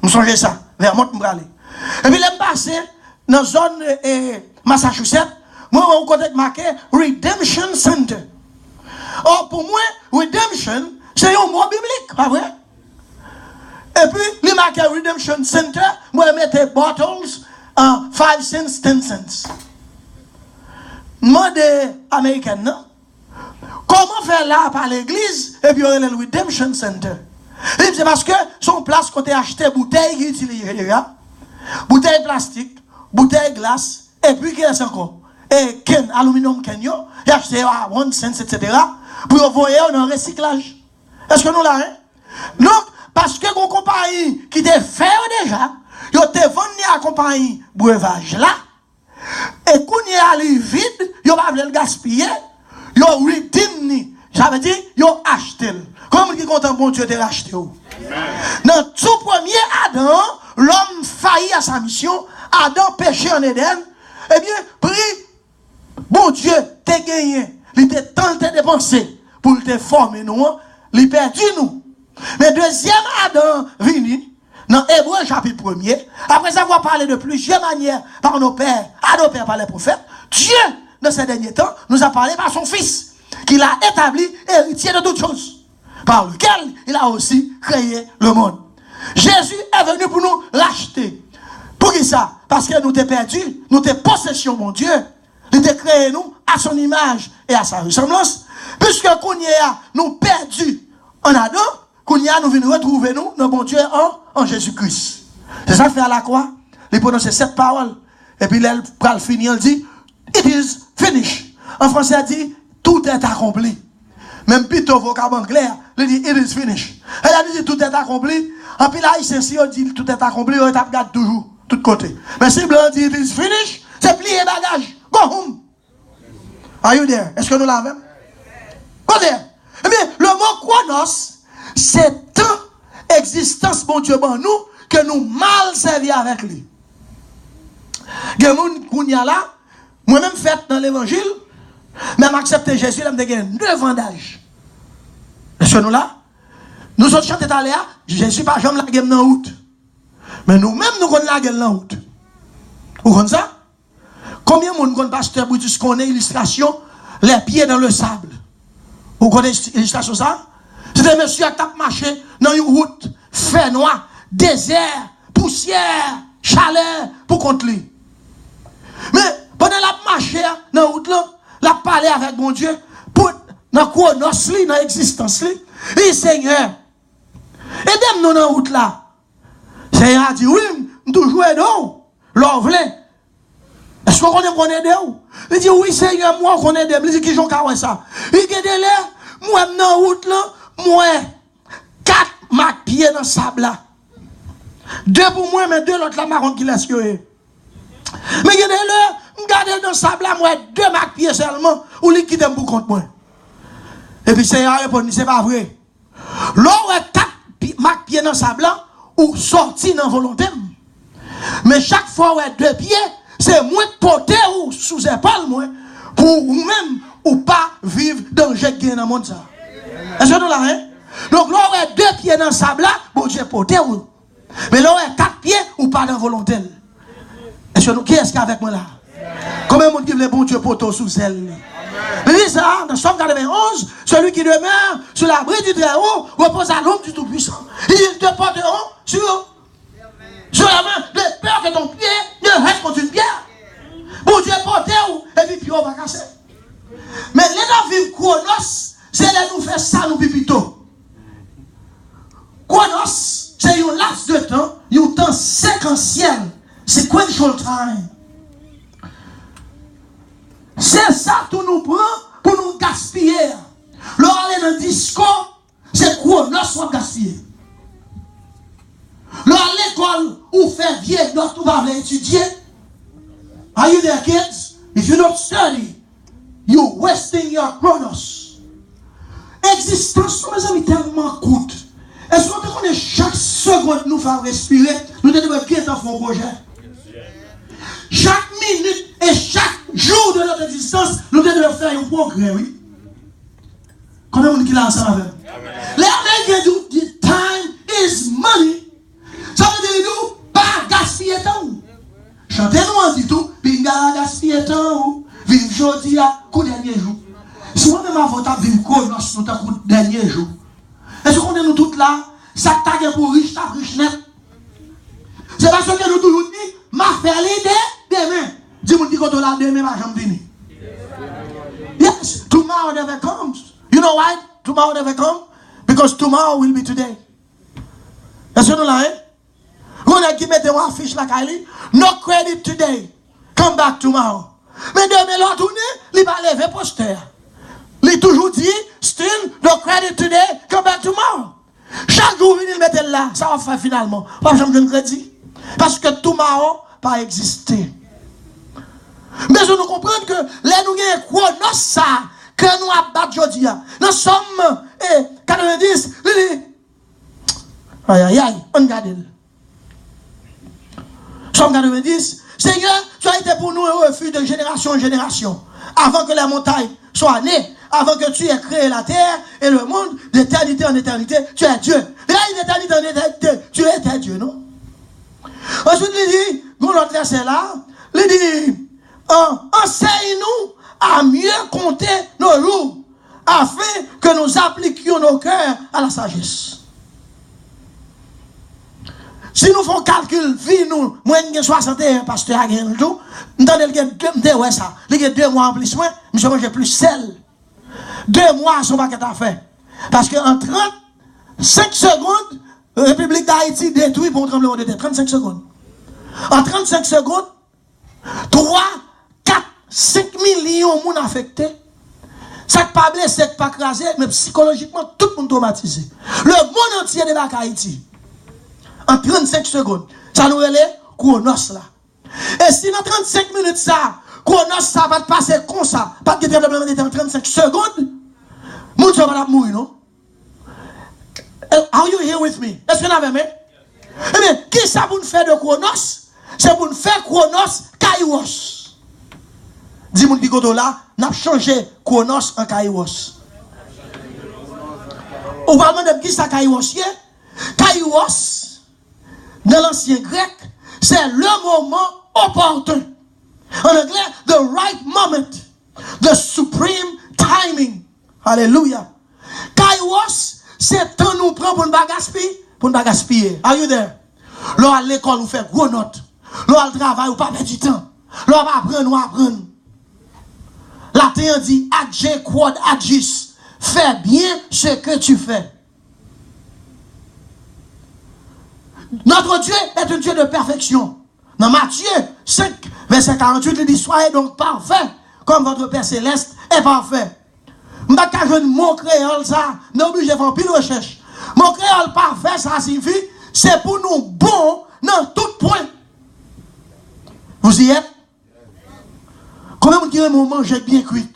Vous songez ça, Vermont, m'bralé. Et puis, je suis passé dans la zone Massachusetts. Moi, on connaît marqué Redemption Center. Or, pour moi, Redemption, c'est un mot biblique, pas vrai? Et puis, les marqué Redemption Center, moi, je mettais bottles en 5 cents, 10 cents. Moi, des Américains, non? Comment faire là par l'église et puis on a le Redemption Center? C'est parce que son place quand tu acheté bouteilles qui utilisent bouteilles plastique, bouteilles glace, et puis qu'est-ce encore? Et aluminium kenyo, et acheté à 1 cent, etc. Pour envoyer en recyclage. Est-ce que nous l'avons? Donc, parce que nos compagnies qui te fait déjà, ils te vendent à la compagnie breuvage là, et quand ils allent vide, ils va le gaspiller, ils redeem, ça veut dire ils acheté. Comme qui content bon Dieu de racheter. Dans tout premier Adam, l'homme faillit à sa mission, Adam péché en Éden, eh bien, pris, bon Dieu t'a gagné, il t'a tenté de penser pour te former nous, il perdu nous. Mais deuxième Adam vini, dans Hébreu chapitre 1er, après avoir parlé de plusieurs manières par nos pères, à nos pères par les prophètes, Dieu, dans ces derniers temps, nous a parlé par son Fils, qu'il a établi héritier de toutes choses, par lequel il a aussi créé le monde. Jésus est venu pour nous racheter. Pour qui ça? Parce que nous t'es perdus, nous t'es possession, mon Dieu. Il t'a créé nous à son image et à sa ressemblance. Puisque nous perdus en Adam, nous venons retrouver nous, dans mon Dieu, en Jésus-Christ. C'est ça fait à la croix. Il prononce cette parole. Et puis, il va finir, il dit, it is finished. En français, il dit, tout est accompli. Même plutôt vocable anglais, il dit, it is finished. Elle a dit, tout est accompli. En puis là, il dit, tout est accompli, il regarde toujours, de tous côtés. Mais si blanc dit, it is finished, c'est plié bagage. Go home. Are you there? Est-ce que nous l'avons? Go there. Eh bien, le mot chronos, c'est tant existence, mon Dieu, bon, nous, que nous mal servis avec lui. Il y a des gens qui là, moi-même fait dans l'évangile, même accepter Jésus, il me dit 9 ans d'âge. Est-ce que nous là? Nous autres chantons à l'air, Jésus pas jamais la gueule dans route. Mais nous-mêmes, nous connaissons la gueule dans route. Vous connaissez ça? Combien de monde connaît pasteur Brutus connaît l'illustration, les pieds dans le sable? Vous connaissez l'illustration ça? C'est un monsieur qui a marché dans une route, fait noir, désert, poussière, chaleur, pour contre lui. Mais pendant la marche dans la route là, la parler avec mon Dieu, pour dans quoi dans l'existence li, et Seigneur, aidez-nous dans la route là. Seigneur a dit oui, toujours aidons, l'envelé. Est-ce qu'on connaît d'eux? Il dit, oui, Seigneur, moi, on connaît d'eux. Il dit, qui j'en carré ça? Il dit, moi, dans la route, là, moi, 4 marques pieds dans le sable, là. 2 pour moi, mais 2 l'autre, la marron qui laisse que. Mais regardez dans le sable, là, moi, 2 marques pieds seulement, ou les qui t'aiment pour compte moi. Et puis, Seigneur répond, c'est pas vrai. Là, 4 marques pieds dans le sable, là, ou sorti dans volonté. Mais chaque fois, 2 pieds, c'est moins de porter ou sous épaule, moi, pour ou même, ou pas vivre dans le jet dans le monde. Est-ce que nous l'avons, hein? Donc, là, 2 pieds dans le sable, là, bon Dieu, porter ou. Mais là, 4 pieds, ou pas dans volonté. Est-ce que nous, qui est-ce qu'il y a avec moi là? Combien de monde qui veut le bon Dieu porter sous elle? Il dit ça, dans Somme 91, celui qui demeure sur l'abri du Très-Haut repose à l'ombre du Tout-Puissant. Ils te porteront sur la main, de peur que ton pied ne reste contre une pierre. Bon Dieu porter ou, et puis pied va casser. Mais les gens vivent Chronos, c'est là nous faire ça nous pipito. Chronos, c'est un laps de temps, un temps séquentiel. C'est sequential time. C'est ça tout nous prend pour nous gaspiller. Lorsqu'on est dans le disco, c'est Chronos soit gaspillé. Lorsqu'à l'école, où fait vieux, lorsque tu vas étudier, are you there, kids? If you don't study, you're wasting your chronos. Existence, mes amis, tellement coûte. Est-ce qu'on connaît chaque seconde nous faire respirer, nous devons bien faire un projet. Chaque minute et chaque jour de notre existence, nous devons faire un progrès, oui. Combien de monde qui l'a ensemble avec? Les Américains disent, time is money. Ça veut dire, nous, pas gaspiller temps. Chantez-nous en dit tout, puis gaspiller temps, vivre aujourd'hui, coup dernier jour. Si moi-même avant de vivre Chronos, nous avons coup dernier jour. Est-ce qu'on est nous tous là, ça t'a pour riche, t'as riche net. C'est parce que nous toujours dit, ma faire l'idée, demain. Dis-moi dit que là, demain, ma jambe venir. Yes, tomorrow never comes. You know why tomorrow never comes? Because tomorrow will be today. Est-ce que nous là, hein? On a qui mette une affiche là, Kylie. No credit today. Come back tomorrow. Mais demain, l'autre tourné, il va lever poster. Il toujours dit, still, no credit today, come back tomorrow. Chaque jour, il met là, ça va faire finalement. Pas jamais de crédit. Parce que tomorrow pas exister. Mais je nous comprends que les nous avons Chronos ça, que nous abattre aujourd'hui. Nous sommes 90, aïe, on garde. Somme 90, Seigneur, tu as été pour nous un refuge de génération en génération. Avant que la montagne soit née, avant que tu aies créé la terre et le monde, d'éternité en éternité, tu es Dieu. Et là, d'éternité en éternité, tu étais Dieu, non? Ensuite, il dit, nous l'autre verset là, il dit, enseigne-nous à mieux compter nos jours, afin que nous appliquions nos cœurs à la sagesse. Si nous faisons calcul, vie nous, moi, j'ai 61 pasteurs à gagner le jour, nous avons 2 mois en plus, je mange plus sel. 2 mois, son paquet à faire. Parce qu'en 35 secondes, la République d'Haïti détruit pour un tremblement de terre. 35 secondes. En 35 secondes, 3, 4, 5 millions de monde affectés. Ça ne pas blessé, ça ne pas crasé, mais psychologiquement, tout le monde traumatisé. Le monde entier débarque à Haïti. En 35 secondes. Ça nous relève Chronos là. Et si dans 35 minutes ça, Chronos ça va passer comme ça, pas de développement en 35 secondes, mon Dieu va mourir, non? Are you here with me? Est-ce que vous avez aimé? Eh bien, qui ça pour nous faire de Chronos? C'est pour nous faire Chronos Kairos. Dis-moi le là, nous avons changé Chronos en Kairos. On va demander qui ça Kairos? Kairos, dans l'ancien grec, c'est le moment opportun. En anglais, the right moment. The supreme timing. Alléluia. Kairos, c'est temps nous prend pour ne pas gaspiller. Pour ne pas gaspiller. Are you there? Là, à l'école, nous fait gros notes. Là, au travail, nous pas perdre du temps. Là, on va apprendre, nous apprendre. Latin dit, adje quod agis. Fais bien ce que tu fais. Notre Dieu est un Dieu de perfection. Dans Matthieu 5, Verset 48, il dit, soyez donc parfaits, comme votre Père Céleste est parfait. Je ne vais pas mon créole, ça, nous obligé de faire pile recherche. Mon créole parfait, ça signifie, c'est pour nous bon dans tout point. Vous y êtes? Combien de gens qui manger bien cuit?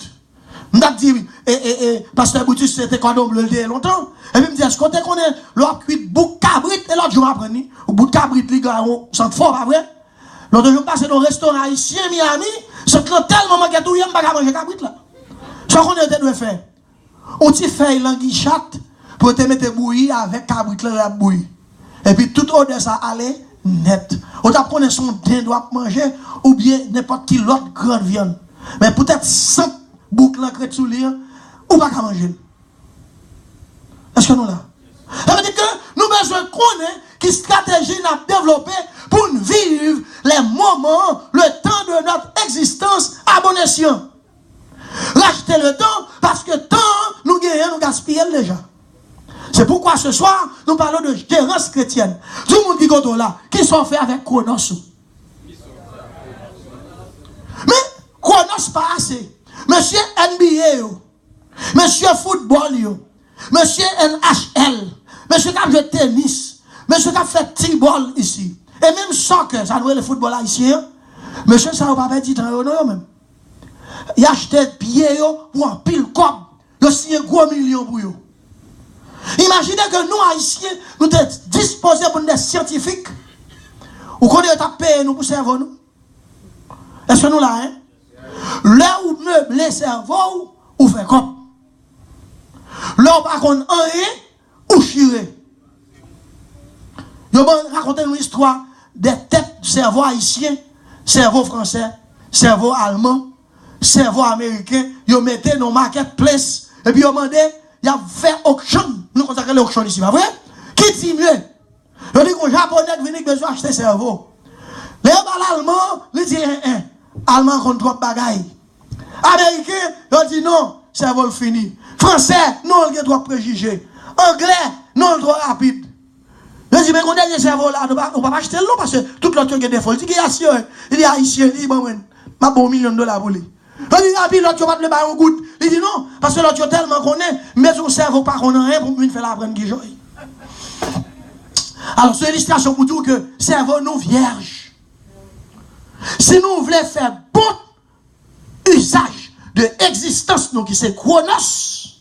Je me dis, Pasteur Boutis, c'était cordon bleu longtemps. Et puis, je me dis, est-ce qu'on connaît l'autre cuit, bout de cabrit, et l'autre jour, m'apprends, ou bout de cabrit, les gars, on sent fort, pas vrai? L'autre jour, je passe dans un restaurant haïtien, Miami, c'est tellement manqué tout, je ne peux pas manger cabrit là. Ce qu'on doit faire, on t'y fait l'anguichat pour te mettre bouillie avec cabrit là, la bouillie. Et puis, toute odeur, ça allait net. On t'a pris son dinde doit manger, ou bien n'importe qui l'autre grande viande. Mais peut-être 5 boucles en sous lui, ou pas qu'à manger. Est-ce que nous là? Ça veut dire que nous besoin de connaître quelle stratégie nous avons développée pour vivre les moments, le temps de notre existence à bon escient. Racheter le temps, parce que temps, nous gagnons, nous gaspillons déjà. C'est pourquoi ce soir, nous parlons de gérance chrétienne. Tout le monde qui est là, qui sont faits avec Chronos. Mais Chronos pas assez. Monsieur NBA, monsieur football, monsieur NHL, monsieur qui a joué tennis, monsieur qui a fait t-ball ici. Et même soccer, ça doit être le football haïtien. Monsieur, ça va pas faire du temps, non, même. Il a acheté pieds pour un pile comme. Il a signé un gros million pour eux. Imaginez que nous, Haïtiens, nous sommes disposés pour des scientifiques. Ou qu'on est payé nous pour cerveau nous. Est-ce que nous là, hein? Là où meuble les cerveaux, ou fait comme. Là où par contre, un ou chiré. Je vais raconter une histoire des têtes de cerveau haïtien, cerveau français, cerveau allemand, cerveau américain. Ils mettaient dans marketplace et puis ils demandaient. Il a fait auction. Nous consacrons l'auction ici, pas vrai? Qui dit mieux? Je dis qu'un japonais qui vient besoin d'acheter cerveau. Les Allemands, ils disent Allemand contre trop de bagailles. Américain, ils disent non, cerveau fini. Français, non, il y a trop de préjugés. Anglais, non, trop rapide. Je dis, mais quand on a des cerveaux là, on ne va pas acheter l'eau parce que tout l'autre qui est défaut. Il dit qu'il y a haïtien, il dit haïtien, il dit bon, ma bon $1 pour lui. Il dit, ah, puis l'autre, tu vas te le bailler en goutte. Il dit non, parce que l'autre, tu tellement connaît, mais son cerveau pas qu'on a rien pour me faire la prendre qui joue. Alors, c'est une illustration pour dire que cerveau nous vierge. Si nous voulons faire bon usage de l'existence, nous qui c'est Chronos,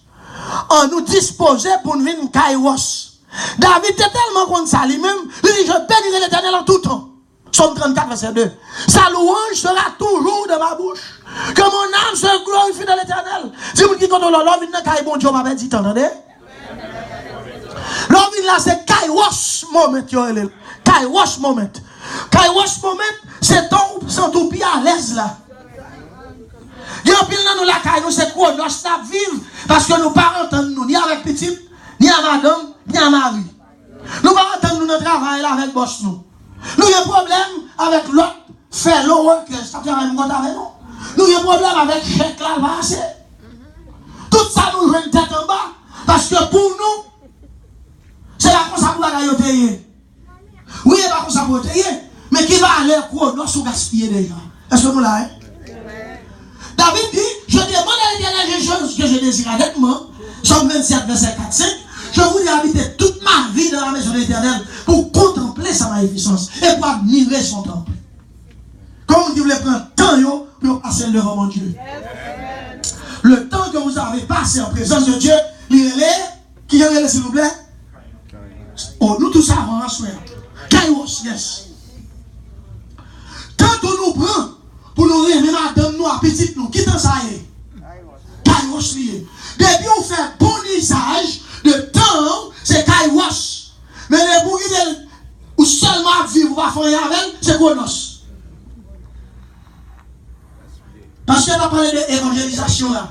on nous disposer pour nous venir Kairos. David était tellement contre ça lui-même, il dit, je bénirai l'Éternel en tout temps. Somme 34, verset 2. Sa louange sera toujours dans ma bouche. Que mon âme se glorifie dans l'Éternel. Si vous dites que l'homme vient dans bon Dieu, m'avait dit, entendez? L'homme vient là, c'est Kairos moment. Kairos moment. Kairos moment, c'est ton où sont tout bien à l'aise là. Il y a un pile dans nous la caille, nous c'est quoi? Nous ça vivre parce que nous ne pas entendre nous, ni avec petite, ni à madame, ni à mari. Nous ne pas entendre nous notre travail là avec boss nous. Nous avons un problème avec l'autre fellow worker, ça fait un compte avec nous. Nous avons un problème avec chèque là, passé. Tout ça nous joue une tête en bas, parce que pour nous, c'est la cosa pour la payer. Oui, c'est la cosa pour payer, mais qui va aller quoi? Nous sommes gaspillés déjà. Est-ce que nous là? David dit, je demande à l'Éternel les choses que je désire avec moi. Somme 27, verset 4-5. Je voulais habiter toute ma vie dans la maison de l'Éternel pour contempler sa magnificence et pour admirer son temple. Comme on dit, vous voulez prendre temps pour passer devant mon Dieu. Le temps que vous avez passé en présence de Dieu, qui est s'il vous plaît? Oh, nous tous avons un souhait. Kairos, yes. Tant qu'on nous prend pour nous réveiller, madame, nous, à petite, nous, qui t'en ça y est? Kairos lié. Depuis on fait bon usage de temps, c'est Kairos. Mais les bougies ou seulement vivre, va faire avec, c'est Chronos. Parce qu'on a parlé d'évangélisation là.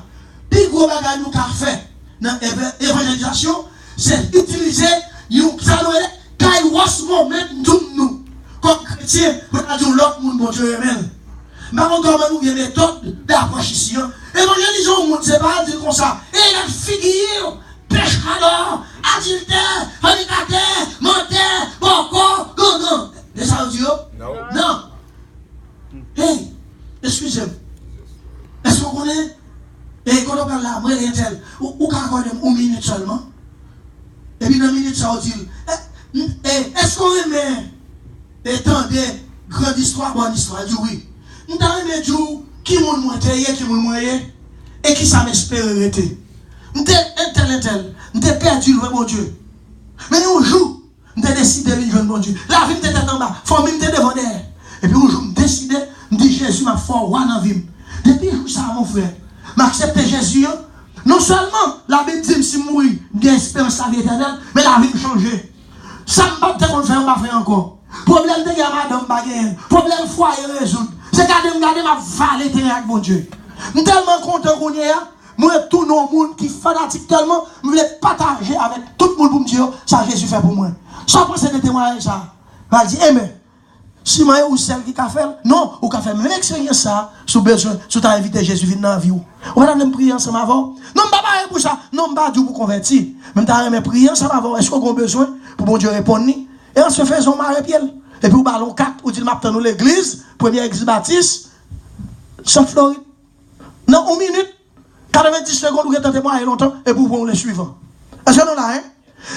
Puis gros bagage nous qu'a fait dans l'évangélisation, c'est utiliser Kairos moment nous. Comme chrétiens, pour dire l'autre monde, bon Dieu amen. Mais comment nous avons une méthode d'approche ici. Évangélisation, le monde, c'est pas dire comme ça. Et la figure, péchador, adultère, fornicateur, menteur, boko, gogo. Et ça veut dire? Non. Hey, excusez-moi. Est-ce qu'on connaît? Et quand on parle là, moi, il y a tel, ou quand on a 1 minute seulement. Et puis 2 minutes, ça dit, est-ce qu'on aime étendez, grande histoire, bonne histoire? Du oui. Nous avons aimé dire qui moun moyen, qui moun moyen, et qui ça m'espère arrêter. Nous avons tel, nous avons perdu le bon Dieu. Mais un jour, nous avons décidé de vivre le bon Dieu. La vie était en bas, la famille était devant derrière. Et puis un jour, nous avons décidé, nous dit Jésus m'a fait roi dans la vie. Depuis ça, mon frère, m'accepter Jésus. Non seulement la Bible dit si mourir, j'ai espérance la vie éternelle, mais la vie me change. Ça me bat qu'on fait, on va faire encore. Problème de madame baguette, problème foyer résoudre. C'est garder ma vallée avec mon Dieu. Je suis tellement content qu'on y est. Moi, tout le monde qui est fanatique tellement, je voulais partager avec tout le monde pour me dire ça Jésus fait pour moi. Sans penser de témoigner ça. Je vais dire, eh mais, si moi ou celle qui a fait, non, ou qui a fait même expérience ça, sous besoin, sous t'as invité Jésus venir dans la vie. On va même prier ensemble avant. Non, je ne vais pas pour ça. Non, je ne vais pas dire pour convertir. Même t'as même prier ensemble avant. Est-ce qu'on a besoin pour bon Dieu répondre? Et en se faisant marrer pied. Et puis, au ballon 4, où il m'a dans l'église, première église baptiste, Saint Floride. Non, 1 minute, 90 secondes, vous avez témoigné longtemps, et vous prenez le suivant. Est-ce que nous là, hein?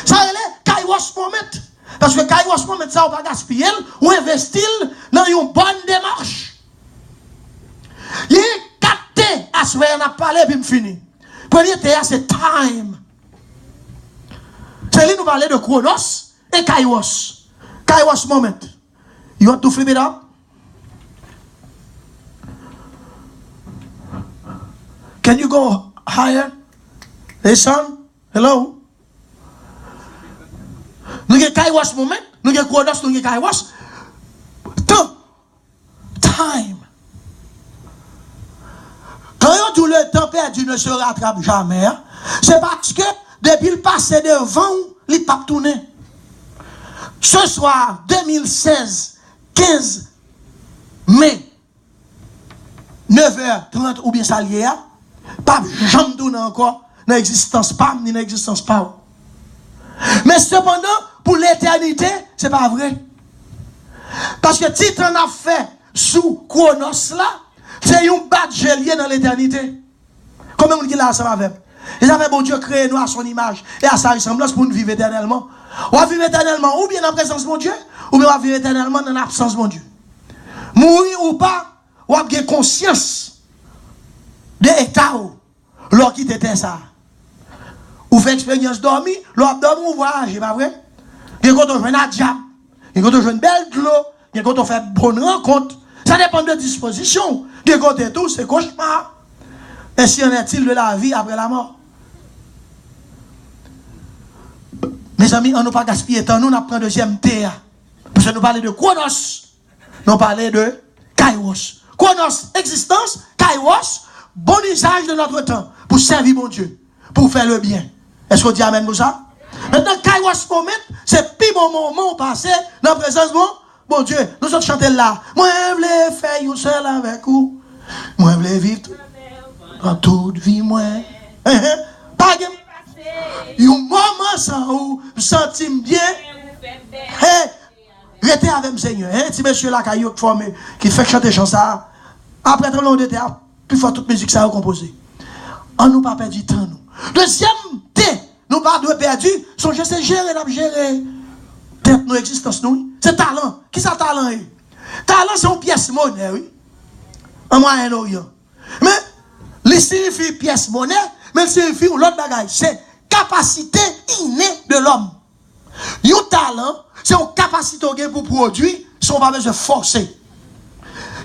Ça, elle est Kairos moment. Parce que Kairos moment, ça, on va gaspiller, ou investir dans une bonne démarche. Il y a 4 T à ce qu'on a parlé, puis je finis. Premier T, c'est time. C'est lui nous parler de Chronos et Kairos. Kairos moment. You want to flip it up? Can you go higher? Listen. Hello? Nous avons Kairos moment. Nous avons Chronos, nous avons Kairos. Time. Quand on dit le temps perdu ne se rattrape jamais, c'est parce que depuis le passé devant, il n'a pas tourné. Ce soir, 2016, 15 mai, 9h30 ou bien ça lié, pas jamais tourné encore dans l'existence pas ni dans l'existence pas. Mais cependant, pour l'éternité, c'est pas vrai. Parce que si tu en as fait sous Chronos là, c'est un badge lié dans l'éternité. Comment on dit là, ça va avec? Et ça fait bon Dieu créer nous à son image et à sa ressemblance pour nous vivre éternellement. On va vivre éternellement ou bien en présence de mon Dieu, ou bien on va vivre éternellement dans l'absence de mon Dieu. Mourir ou pas, on va avoir conscience de l'état où qui était ça. Ou fait expérience dormi, l'on dormi ou voyage, pas vrai? Et quand on joue un diable, et quand on joue une belle de l'eau, et quand on fait une bonne rencontre, ça dépend de disposition. Et quand on tout, c'est cauchemar. Et si en est-il de la vie après la mort? Mes amis, on n'a pas gaspillé temps, nous, on apprend deuxième T. Parce que nous parlons de Chronos, nous parlons de Kairos. Chronos, existence, Kairos, bon usage de notre temps pour servir mon Dieu, pour faire le bien. Est-ce qu'on dit amen pour ça? Maintenant, Kairos moment, c'est plus bon moment passé dans la présence de mon Dieu. Nous sommes chantés là. Moi, je voulais faire une seul avec vous. Moi, je voulais vivre dans toute vie, moi. Pas de un moment sans où je sentis bien. Restez avec le Seigneur. Si monsieur là qui fait chanter chanson ça, après tout le long de temps, puis faut toute musique ça a composé. On nous pas perdu temps nous. Deuxième T, nous pas de perdu, son je sais gérer tête nos existence nous. C'est talent. Qui ça talent est? Talent c'est une pièce monnaie, oui. En Moyen-Orient. Mais il signifie pièce monnaie, mais il signifie l'autre bagaille, c'est capacité innée de l'homme. Un talent, c'est une capacité pour produire, si on va besoin de forcer.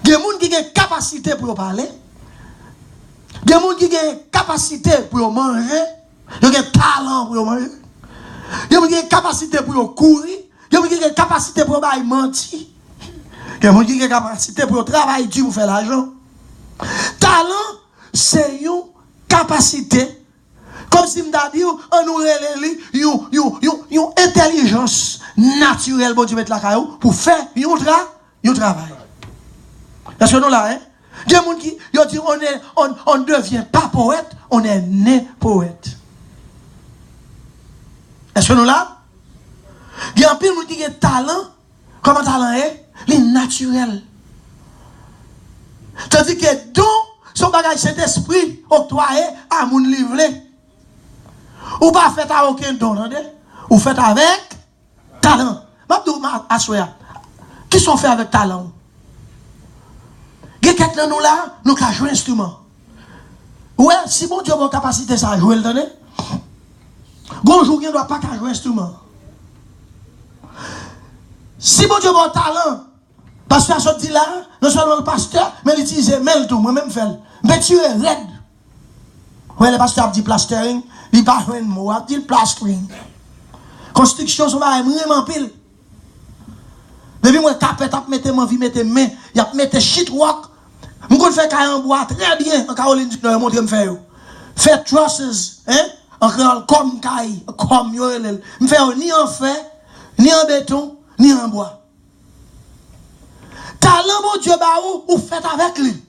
Il y a des gens qui ont une capacité pour parler, il y a des gens qui ont une capacité pour manger, il y a un talent pour manger, il y a des gens qui ont une capacité pour courir, il y a des gens qui ont une capacité pour mentir, il y a des gens qui ont une capacité pour travailler dur pour faire l'argent. Talent, c'est une capacité. Comme si je dit, on nous relève une intelligence naturelle bon Dieu mettre la caillou pour faire un travail. Est-ce que nous là, hein? Il y a des gens qui disent on ne devient pas poète, on est né poète. Est-ce que nous là? Il y a un peu de gens qui ont talent. Comment talent est? Il est naturel. Tandis que don, son bagage Saint-Esprit octroyé à moun livré. Ou pas fait à aucun don, ou fait avec talent. Qui sont faits avec talent? Quelqu'un nous là, nous avons joué un instrument. Ouais, si mon Dieu a une capacité à jouer le donner, bonjour, il ne doit pas jouer un instrument. Si mon Dieu a un talent, parce que ça dit là, non seulement le pasteur, mais il utilise même tout, moi-même fait. Mais tu es raide. Ouais, le pasteur a dit plastering, il n'a pas un mot, il a dit plastering. Construction, ça va vraiment pile. Depuis moi, tapette, mettre ma vie, mettre main, il a mettre shit rock. Je peux faire caille en bois très bien en Caroline du Nord, montre me faire. Faire trusses, hein, en créole comme caille, comme yo. Me faire ni en fer, ni en béton, ni en bois. Talent mon Dieu ba ou fait avec lui.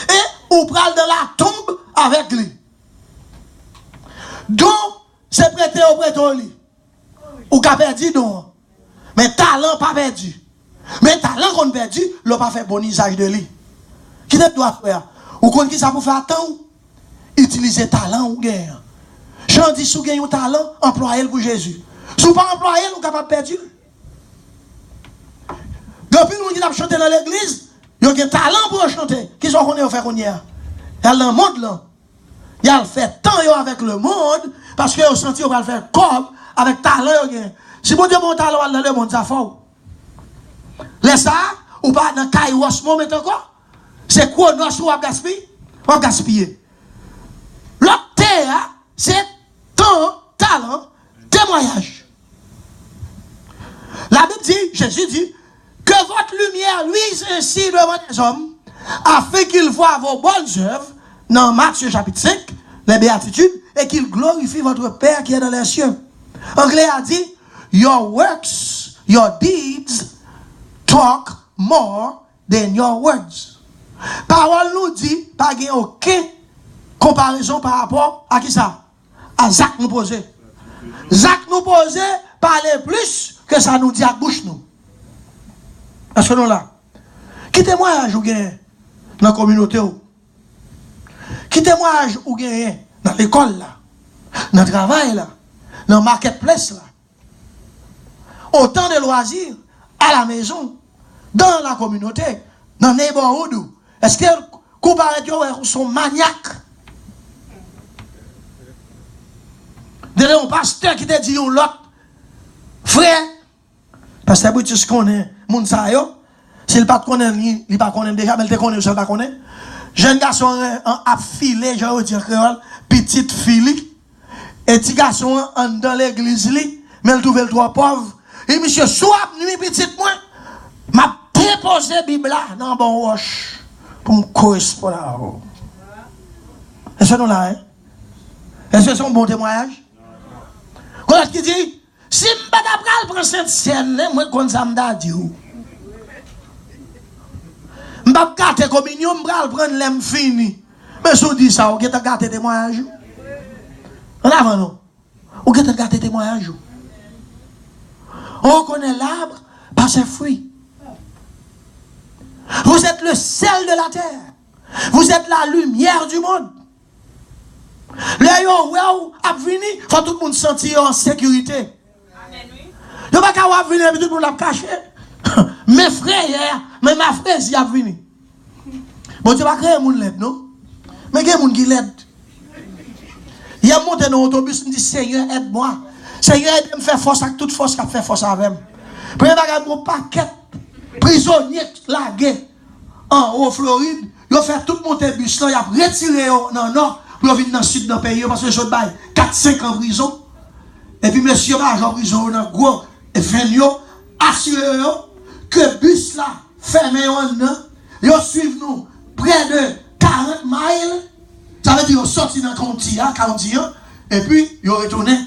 Et ou pral dans la tombe avec lui. Donc c'est prêté au prêteur lui. Ou qu'a perdu donc. Mais talent pas perdu. Mais talent qu'on perdu, l'on pas fait bon usage de lui. Qui te doit faire? Ou qu'on qui ça pour faire temps? Utiliser talent ou gain. J'en dis sous gain un talent, employez-le pour Jésus. Si vous pas employé, vous capable perdu. Depuis nous qui avons chanté dans l'église, il y a un talent pour chanter. Qui sont qu'on fait qu'on y a? Il y a le monde là. Il y a fait tant avec le monde parce que vous senti qu'on va le faire comme avec talent. Si vous avez un talent dans le monde, ça faut. Laisse ça, ou pas dans le caillouche moment encore. C'est quoi notre choix à gaspiller? On gaspiller. L'autre terre, c'est ton talent, témoignage. La Bible dit, Jésus dit, que votre lumière luise ainsi devant les hommes, afin qu'ils voient vos bonnes œuvres, dans Matthieu chapitre 5, les béatitudes, et qu'ils glorifient votre Père qui est dans les cieux. Anglais a dit, your works, your deeds, talk more than your words. Parole nous dit, pas qu'il n'y a aucune comparaison par rapport à qui ça? À Zach nous posait. Zach nous posait parler plus que ça nous dit à bouche nous. Est-ce que nous là? Qui témoignage ou gagne dans la communauté? Qui témoignage ou gagne dans l'école là? Dans le travail là? Dans le marketplace là? Autant de loisirs à la maison, dans la communauté, dans le neighborhood. Est-ce que comparé sont maniaques? D'ailleurs, un pasteur qui te dit l'autre frère, parce que tu connais mon sa yo, s'il pas connaît il pas connaît déjà, mais il te connaît, il pas connaît. Jeune garçon en affilé, je veux dire créole, petite fille, et petit garçon dans l'église li, mais il trouve le trop pauvre. Et monsieur, soit nuit petite moi, m'a déposé Bible là dans bon roche pour me correspondre. Est-ce que nous là, hein? Est-ce que c'est un bon témoignage? Quand qui dit, si je ne peux pas prendre cette scène, moi, comme ça, je me dis, je ne peux pas gâter communion, je vais prendre l'aime fini. Mais si vous dites ça, vous avez gâté témoignage. En avant, non? Vous avez gâté témoignage. On connaît l'arbre par ses fruits. Vous êtes le sel de la terre. Vous êtes la lumière du monde. Les yo a venu, faut tout le monde sentir en sécurité. Yo pas qu'à venir tout le monde l'a caché. Mes frères, mais ma frère y a venu. Bon Dieu va créer monde l'aide non? Mais il y a monde qui l'aide. Il y a monté dans l'autobus, il dit Seigneur aide-moi. Seigneur aide-moi faire force avec toute force qu'a fait force avec moi. Premier bagage mon paquet prisonnier lagué en haut Floride, il a fait tout monter bus là, il a retiré dans nord. Pour venir dans le sud d'un pays, parce que je bail 4-5 ans en prison. Et puis, monsieur, en prison, dans gros, et venez, assurez-vous que le bus là, fermé en an, ils suivent nous près de 40 miles. Ça veut dire qu'ils sont sortis dans le county, et puis, ils retournent.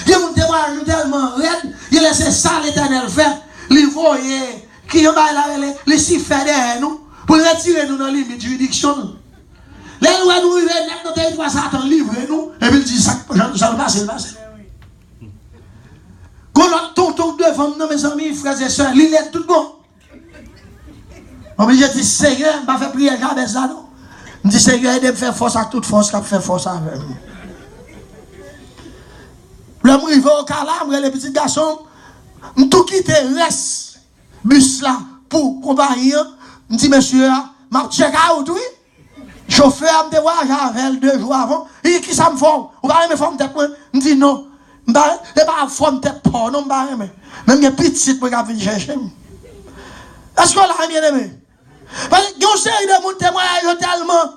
Ils ont témoignage tellement raide, ils laissent ça l'éternel faire. Ils voient qui ont les sifflets derrière nous, pour retirer nous dans la limite de juridiction. Les lois nous arrivent, nous territoire, ça attend livrer nous, et puis il dit ça va passer, le passe. Quand l'autre tonton devant nous, mes amis, frères et sœurs, il est tout bon. Obligé de dire, Seigneur, je vais faire prière avec ça, non? Je dis, Seigneur, aide-moi à faire force avec toute force, qui fait force avec moi. Le arrivé au Calam, les petits garçons, je tout quitté, reste, bus là, pour compagnie. Je dis, monsieur, je check out, oui. Chauffeur, je me voyage avec 2 jours avant. Il dit, qui ça me fait? Vous parlez de forme tête, moi? Je dis, non. Je ne vais pas forme tête, non, je ne vais pas. Même les petits, je vais venir chercher. Est-ce qu'on l'a bien aimé? Parce qu'il y a une série de monde témoignage tellement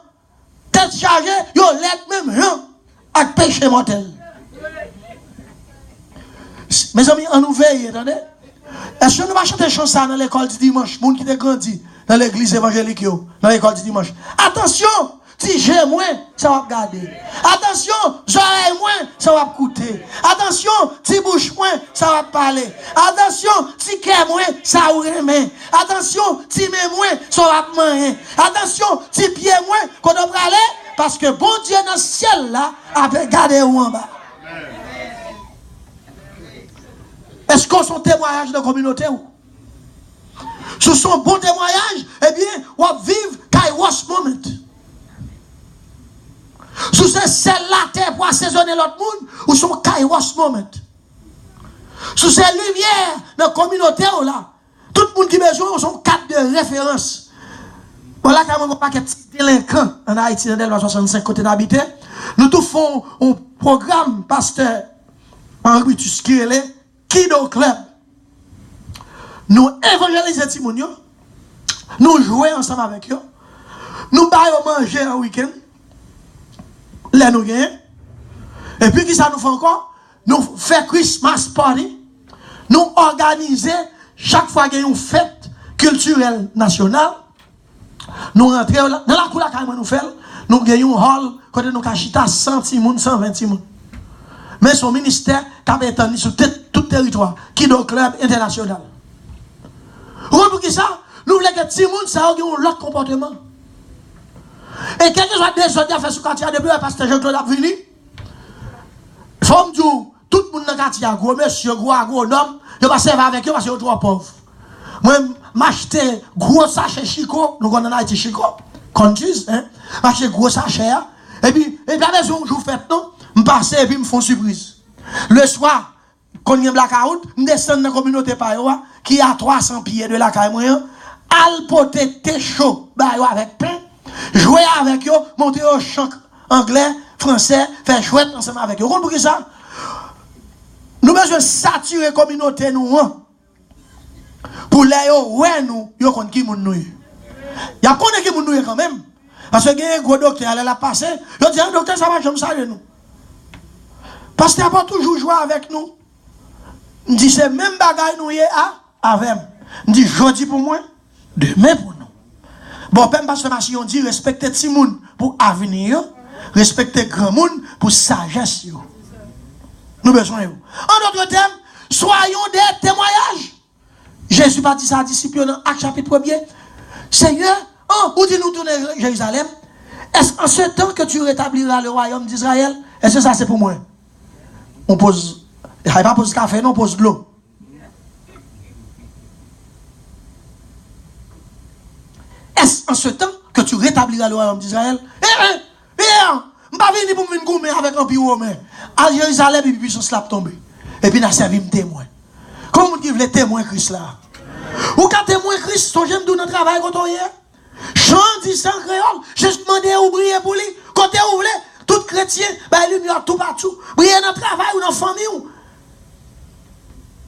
tête chargée, ils l'aide même avec péché mortel. Mes amis, on nous veille, attendez. Est-ce que nous allons chanter chanson dans l'école du dimanche? Moun qui te grandi dans l'église évangélique, dans l'école du dimanche. Attention, si j'ai moins, ça va garder. Attention, j'aurai moins, ça va coûter. Attention, si bouche moins, ça va parler. Attention, si cœur moins, ça va remettre. Attention, si main moins, ça va manger. Attention, si pied moins, qu'on doit aller, parce que bon Dieu dans le ciel là, a gardé ou en bas. Est-ce qu'on son témoignage de la communauté ou? Sur son bon témoignage, eh bien, on va vivre Kairos moment. Sous celle-là, terre pour assaisonner l'autre monde, ou son Kairos moment. Sous ces lumières de la communauté, là, tout le monde qui a besoin, son cadre de référence. Voilà, quand on a un paquet de délinquants en Haïti, dans le 65 côté d'habiter, nous tous faisons un programme, pasteur Henri Tusquelle, Kido Club. Nous évangélisons les Timounio, nous jouons ensemble avec eux, nous baillons manger un week-end, là nous gagnons, et puis qui ça nous fait encore? Nous faisons Christmas party, nous organisons chaque fois qu'il y a une fête culturelle nationale, nous rentrons dans la cour là, nous faisons, nous gagnons un hall, côté nous cachita 100 Timoun, 120 Timoun. Mais son ministère qui a étendu sur tout le territoire, Kido Club international. Pour qui ça? Nous voulons que tout le monde ça ait un autre comportement. Et quelque chose des autres a fait sur le quartier depuis le pasteur Jean-Claude a venu. Il faut me dire, tout le monde dans le quartier, gros monsieur, gros agronome, je vais servir avec eux parce qu'ils sont trop pauvres. Moi, m'acheter gros sachet Chico, nous connaissons Haïti Chico, confuse, hein? M'acheter gros sachet, et puis à maison, je vous fais non, je passe et puis me font surprise. Le soir, quand il y a blackout, je descends dans la communauté Payoa, qui a 300 pieds de la caille moyen, al poter thé chaud, avec pain, jouer avec eux, monter au chant anglais, français, faire chouette ensemble avec eux. Vous comprenez ça? Nous besoin saturer la communauté, nous, pour les ouais, nous, nous connaissons qui nous. Il y a qu'on qui nous quand même. Parce que il y a un gros docteur, elle a passé, il dit, un docteur, ça va, je me salue, nous. Parce qu'il n'a pas toujours joué avec nous. Il dit, c'est même bagaille nous y avec. Il dit, jeudi pour moi, demain pour nous. Bon, même parce que on dit, respectez tout le monde pour avenir, respectez grand monde pour sagesse. Nous besoin de vous. En d'autres termes, soyons des témoignages. Jésus pas dit ça à disciples dans Actes chapitre 1er. Seigneur, où dis-nous tourner Jérusalem? Est-ce en ce temps que tu rétabliras le royaume d'Israël? Est-ce que ça c'est pour moi? On pose, il n'y a pas pose café, non, on pose de l'eau. Est-ce en ce temps que tu rétabliras le royaume d'Israël? Je ne vais pas venir pour me goumer avec un pire romain. À Jérusalem, et puis son slap tombé. Et puis, il a servi de témoin. Comment vous dites les témoins Christ là? Ou quand témoin Christ, son j'aime dans le travail quand on y est. Chant dit sans créole, juste demandé à prier pour lui. Quand vous voulez, tout chrétien, ben lumière tout partout. Prier dans le travail ou dans la famille ou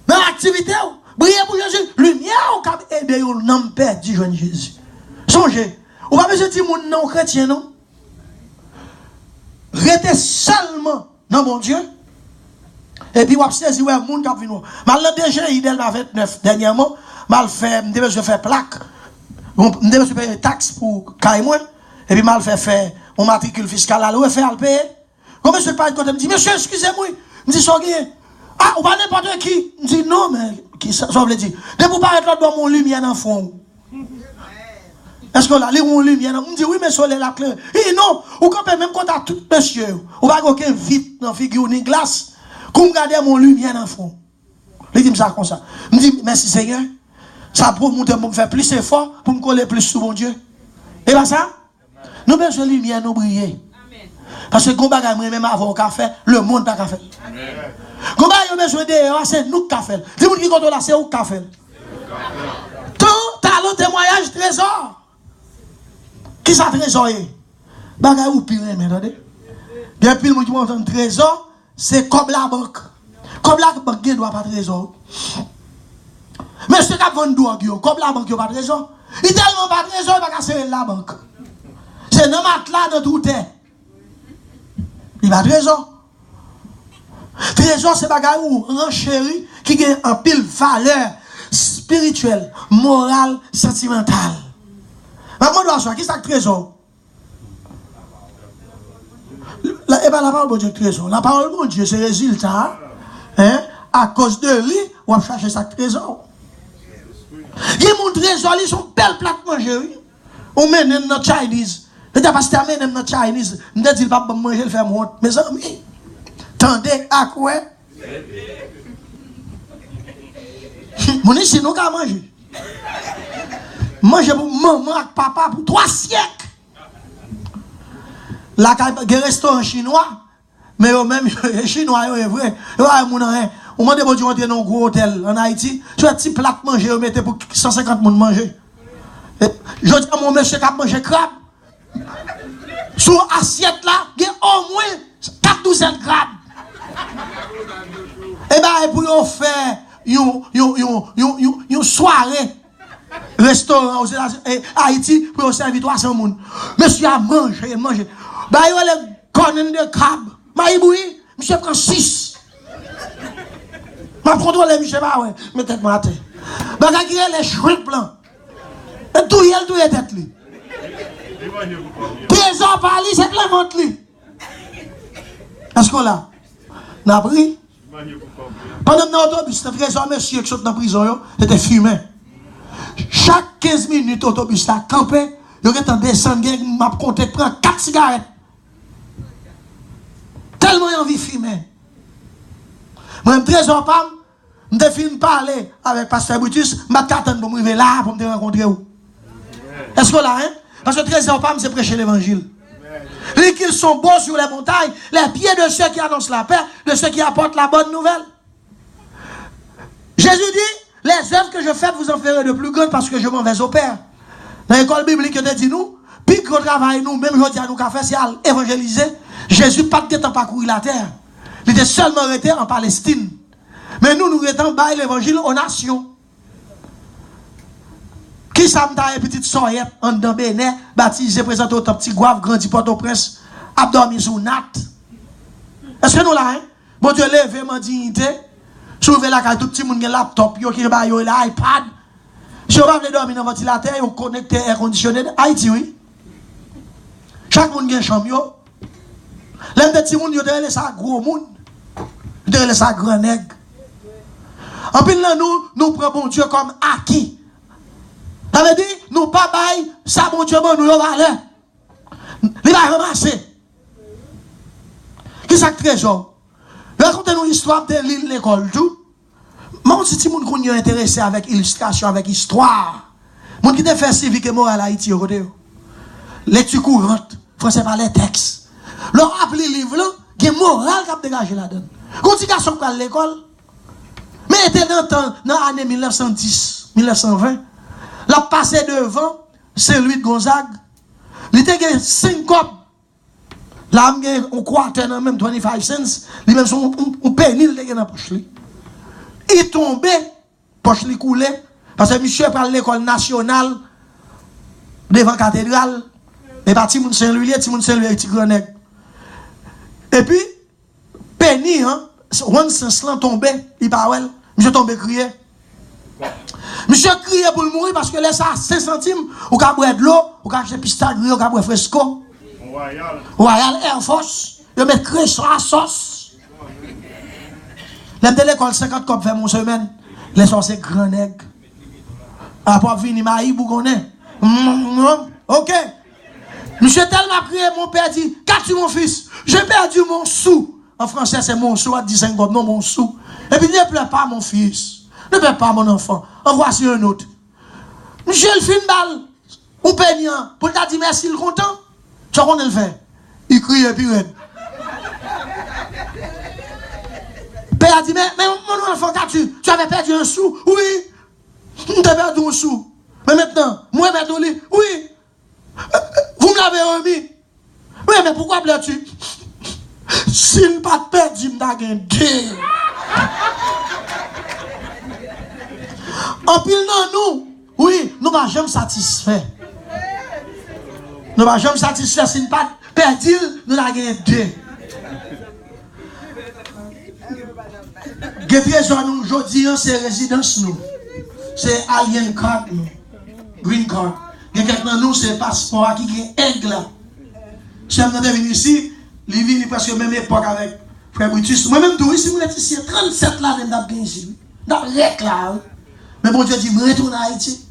dans l'activité ou. Prier pour Jésus. Lumière ou cap aider ou non perdu joindre Jésus. Songez, ou pas besoin de dire mon non chrétien non. Restez seulement dans mon Dieu. Et puis, vous saisi, ouais, moun kap vino. Mal nan déjà, il est la 29 dernièrement, mal fait, je faire plaque. Je payer taxe pour Kaimouin. Et puis, mal fait mon matricule fiscal à l'eau, fait à le payer. Comme monsieur parle de côté, me dit, monsieur, excusez-moi. Me dit, sorgé. Ah, ou pas n'importe qui. Me dit, non, mais, qui ça veut dire? De vous paraître là dans mon lumière dans le fond. Est-ce qu'on a mon lumière? On me dit, oui, mais soleil la claire. Et non, ou quand même quand à tout monsieur, ou pas aucun vide dans la figure ni glace. Comme garder mon lumière dans le fond. Il dit ça comme ça. Il me dit, merci Seigneur. Ça pour monter, pour faire plus effort, pour me coller plus sur mon Dieu. Et bien ça, nous avons besoin de lumière, nous briller. Parce que quand on même avant café, le monde n'a pas fait. Quand on a besoin de c'est nous qui fait. Les gens qui contrôlent c'est nous qui fait. Tout talent, témoignage, trésor. Qui ça trésor est? Bagay ou pire, mais attendez. Bien pile monde qui m'entend trésor, c'est comme la banque. Comme la banque ne doit pas trésor. Mais ce qui a vendu comme la banque n'a pas trésor. Il tellement pas trésor, il va casser la banque. C'est dans matelas de tout est. Il va trésor. Trésor, c'est bagay ou renchéri qui a un pile valeur spirituelle, morale, sentimentale. Maman doit savoir qui c'est trésor. Et bien la parole de Dieu trésor. La parole de Dieu c'est résultat. Hein? À cause de lui, on va chercher sa trésor. Il y a mon trésor, ils sont belles plaques manger. On mène dans Chinese. Et t'as pas si t'amènes dans Chinese, on ne dit pas manger le faire monter. Mes amis, tendez à quoi? Mon ici, nous qu'à manger. Manger pour maman et papa pour 3 siècles. Là, il y a un restaurant chinois, mais même les Chinois, c'est vrai. On m'a demandé de rentrer dans un gros hôtel en Haïti. Tu as un petit plat manger, on mettait pour 150 personnes manger. Je dis à mon monsieur qui a mangé crabe. Sur assiette là, il y a au moins 4 douzaines de crabes. Et bien, pour faire une soirée, restaurant aux Haïti, pour servir 300 personnes. Monsieur a mangé, mangé. Ben, il y a les cornes de crabe. Maïboui, monsieur prend 6. Ma contrôle, monsieur, bah ouais, mettez-moi à terre. Ben, il y a les cheveux blancs. Et tout, il y a tout, il y a tête. Trésor par lui, c'est la vente lui. Est-ce qu'on l'a? N'a pris? Pendant l'autobus, le trésor monsieur qui sort dans la prison, était fumé. Chaque 15 minutes, l'autobus a campé, il y a descendu, il m'a compté, prend 4 cigarettes. Tellement il a envie de fumer. Moi, je trésor pas, je me fini parler avec Pasteur Brutus, je m'attends pour me arriver là, pour me rencontrer où. Est-ce qu'on l'a, hein? Parce que trésor pas, c'est prêcher l'évangile. Les qu'ils sont beaux sur les montagnes, les pieds de ceux qui annoncent la paix, de ceux qui apportent la bonne nouvelle. Jésus dit, les œuvres que je fais, vous en ferez de plus grandes parce que je m'en vais au Père. Dans l'école biblique, on dit nous, puis qu'on travaille nous, même aujourd'hui, à nous qu'à faire, c'est à évangéliser. Jésus pas de temps parcourir la terre. Il était seulement arrêté en Palestine. Mais nous, nous étions bas l'évangile aux nations. Qui ça m'a une petite soyette en dedans Bénin, baptisé, présenté au petit Gouave, grandi Port-au-Prince, abdormi sous nat. Est-ce que nous là, hein? Bon Dieu, levez ma dignité. Soulevez la carte, tout petit monde qui a laptop, qui a l'iPad. Si on va dormir dans le ventilateur, on connecte air conditionné. Haïti, oui. Chaque monde a une chambre. L'un des petits monde, il a ça gros monde. Il a ça grand nègre. En plus, là, nous prenons bon Dieu comme acquis. Ça veut dire, nous pas bail, ça bon Dieu, bon, nous le valeur. Il va ramasser. Qui ça trésor? Racontez-nous l'histoire de l'île l'école, tout. Moi, si tout le monde est intéressé avec illustration, avec histoire, mon qui te fait civique et moral à Haïti, lecture courante, français par les textes. Leur appelé livre là, il y a moral qui a dégagé là-dedans. Quand tu garçon à l'école, mais était dans l'année 1910, 1920, la passé devant Saint-Louis de Gonzague, il était 5 copes. Là, on croit même 25 cents, il même son pénil dans la poche. Il tombait, poche li coulait, parce que monsieur par l'école nationale devant la cathédrale, et pas Timoun Saint-Louis, Timoun Saint-Louis et Tigrenègue. Et puis, pénil, hein, one sens là tombé, il parle, monsieur tombé crié. Monsieur crié pour le mourir parce que là, ça 5 centimes, ou qu'à boire de l'eau, ou qu'à acheter pistagri, ou qu'à boire fresco. Royal Air Force, ils mettent cresson à sauce. L'aime de l'école 50 copes fait mon semaine, les sont ces grands nègres. Après venir, maï, vous connaissez. Ok. Monsieur tellement crié, mon père dit, qu'as-tu mon fils? J'ai perdu mon sou. En français, c'est mon sou, à 15 copes, non mon sou. Et puis ne pleure pas mon fils. Ne pleure pas mon enfant. En voici un autre. Monsieur le fin balle, ou peignant, pour t'a dit merci, il content. Tu vois qu'on le fait. Il crie et puis il Père a dit, mais mon enfant, tu avais perdu un sou? Oui. Tu as perdu un sou. Mais maintenant, moi, maintenant, oui. Vous me l'avez remis. Oui, mais pourquoi pleures-tu? S'il n'a pas perdu, il m'a gagné. En pile, non, oui, nous ne sommes jamais satisfaits. Nous ne sommes jamais satisfaits. S'il n'a pas perdu, nous l'avons gagné deux. Nous, aujourd'hui, c'est résidence, nous. C'est alien card, nous. Green card. Quelqu'un de nous, c'est passeport qui est aigle. Si on est venu ici, il vient presque même époque avec Frère Brutus. Moi-même, si vous êtes ici, 37 là, je suis ici. Dans le là. Mais bon Dieu dit, je retourne à Haïti.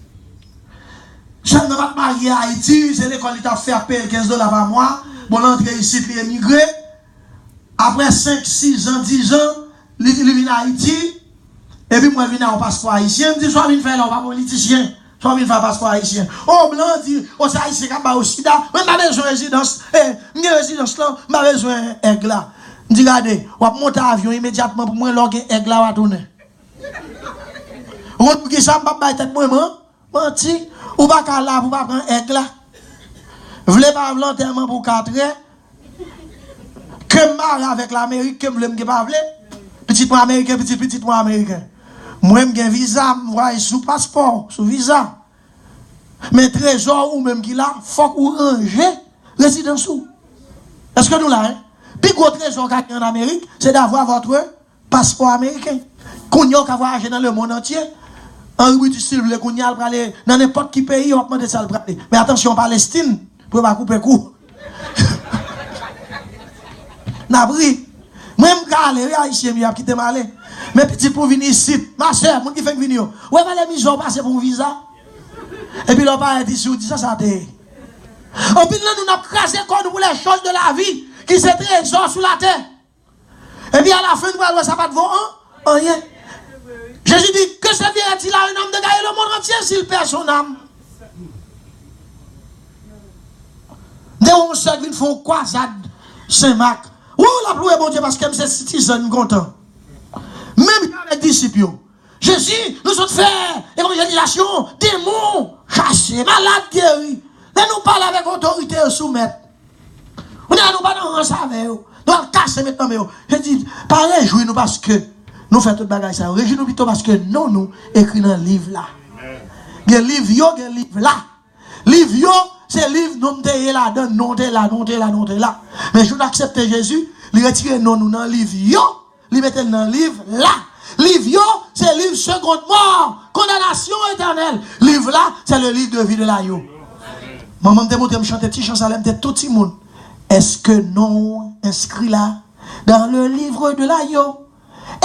Je ne vais pas marier à Haïti, c'est l'école qui t'a fait payer $15 par mois. Bon, l'entrée ici, puis émigré. Après 5, 6 ans, 10 ans, il vient à Haïti. Et puis moi, je viens au passeport haïtien. Je dis, soit je viens faire là, pas politicien. Soit je viens faire passeport haïtien. Oh, blanc dit, oh, c'est haïtien qui a au sida. Mais je n'ai pas besoin de résidence. Je n'ai résidence là, je n'ai pas besoin d'aigle là. Je dis, regardez, on va monter avion immédiatement pour moi, loguer aigle là, on va tourner. Vous avez ça, je vais tête moi, menti. Ou pas qu'à là, pour pas prendre aigle là. Vous voulez pas volontairement pour 4 ans. Que je marre avec l'Amérique, que je ne veux pas. Petit point américain, petit point américain. Moi, j'ai un visa, je vois sous passeport, sous visa. Mais trésor ou même qui là, faut ou ranger résidence où. Est-ce que nous là, hein? Puis gros trésor qu'il y a en Amérique, c'est d'avoir votre passeport américain. Qu'on y a qu'à voyager dans le monde entier. En Russie, s'il vous plaît, qu'on y a aller dans n'importe quel pays, on va demander ça le aller. Mais attention, Palestine, pour ne pas couper court. N'a pris. Même quand les Haïtiens viennent quitter Malais. Mais petit pour venir ici, ma soeur, mon qui fait venir. Ouais, va les missions passer pour un visa. Et puis l'on va dire ici, on dit ça, ça t'est. En plus, là, nous avons crasé comme pour les choses de la vie, qui se trésor sous la terre. Et puis à la fin, nous allons ça pas de vaut rien. Jésus dit, que servirait-il à un homme de gagner le monde entier s'il perd son âme? Des on se qui font croisade, Saint-Marc. Oh, la pluie est bon Dieu parce que c'est citizen content. Même avec disciples. Jésus nous a fait évangélisation, démons, chassés, malades, guéris. Là, nous parlons avec autorité et soumettre. On ne nous pas dans un saveur. Nous allons casser maintenant. Je dis, pas réjouir-nous parce que nous faisons tout le bagage ça. Réjouir-nous plutôt parce que nous écrivons dans le livre là. Il y a un livre, il y a un livre là. Livre, c'est le livre, non, t'es là, non, t'es là. Mais je accepte Jésus, il retire non, nous dans le livre, il met dans le livre là. Livre, c'est le livre seconde mort, condamnation éternelle. Livre là, c'est le livre de vie de la yo. Maman me chante petit chant salem de tout le monde. Est-ce que non inscrit là dans le livre de la yo?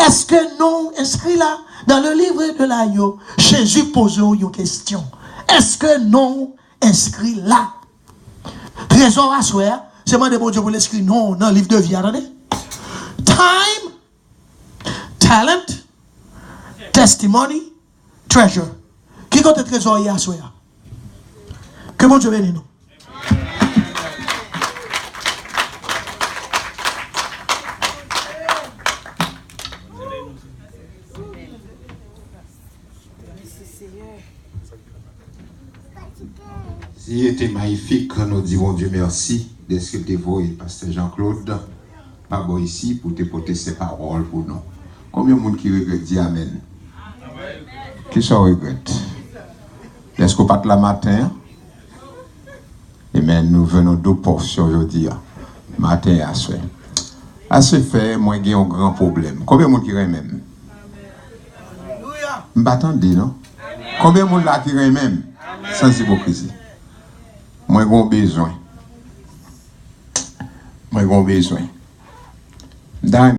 Est-ce que non inscrit là dans le livre de la yo? Jésus pose une question. Est-ce que non inscrit là? Trésor à soi, c'est moi de bon Dieu pour l'inscrire non dans le livre de vie. Attendez. Time, talent, testimony, treasure. Qui compte le trésor à soi? Que bon Dieu bénisse nous. Il était magnifique, nous disons Dieu merci de ce que tu vois, pasteur Jean-Claude, pas bon ici pour te porter ces paroles pour nous. Combien de monde qui regrette dit Amen? Qui ça regrette? Est-ce qu'on part la matin? Et bien nous venons deux portions aujourd'hui, matin et à soir. À ce fait, moi j'ai un grand problème. Combien de monde qui regrette même? Je m'attendais, non? Combien de monde là qui regrette même? Sans hypocrisie. Moi, j'ai besoin.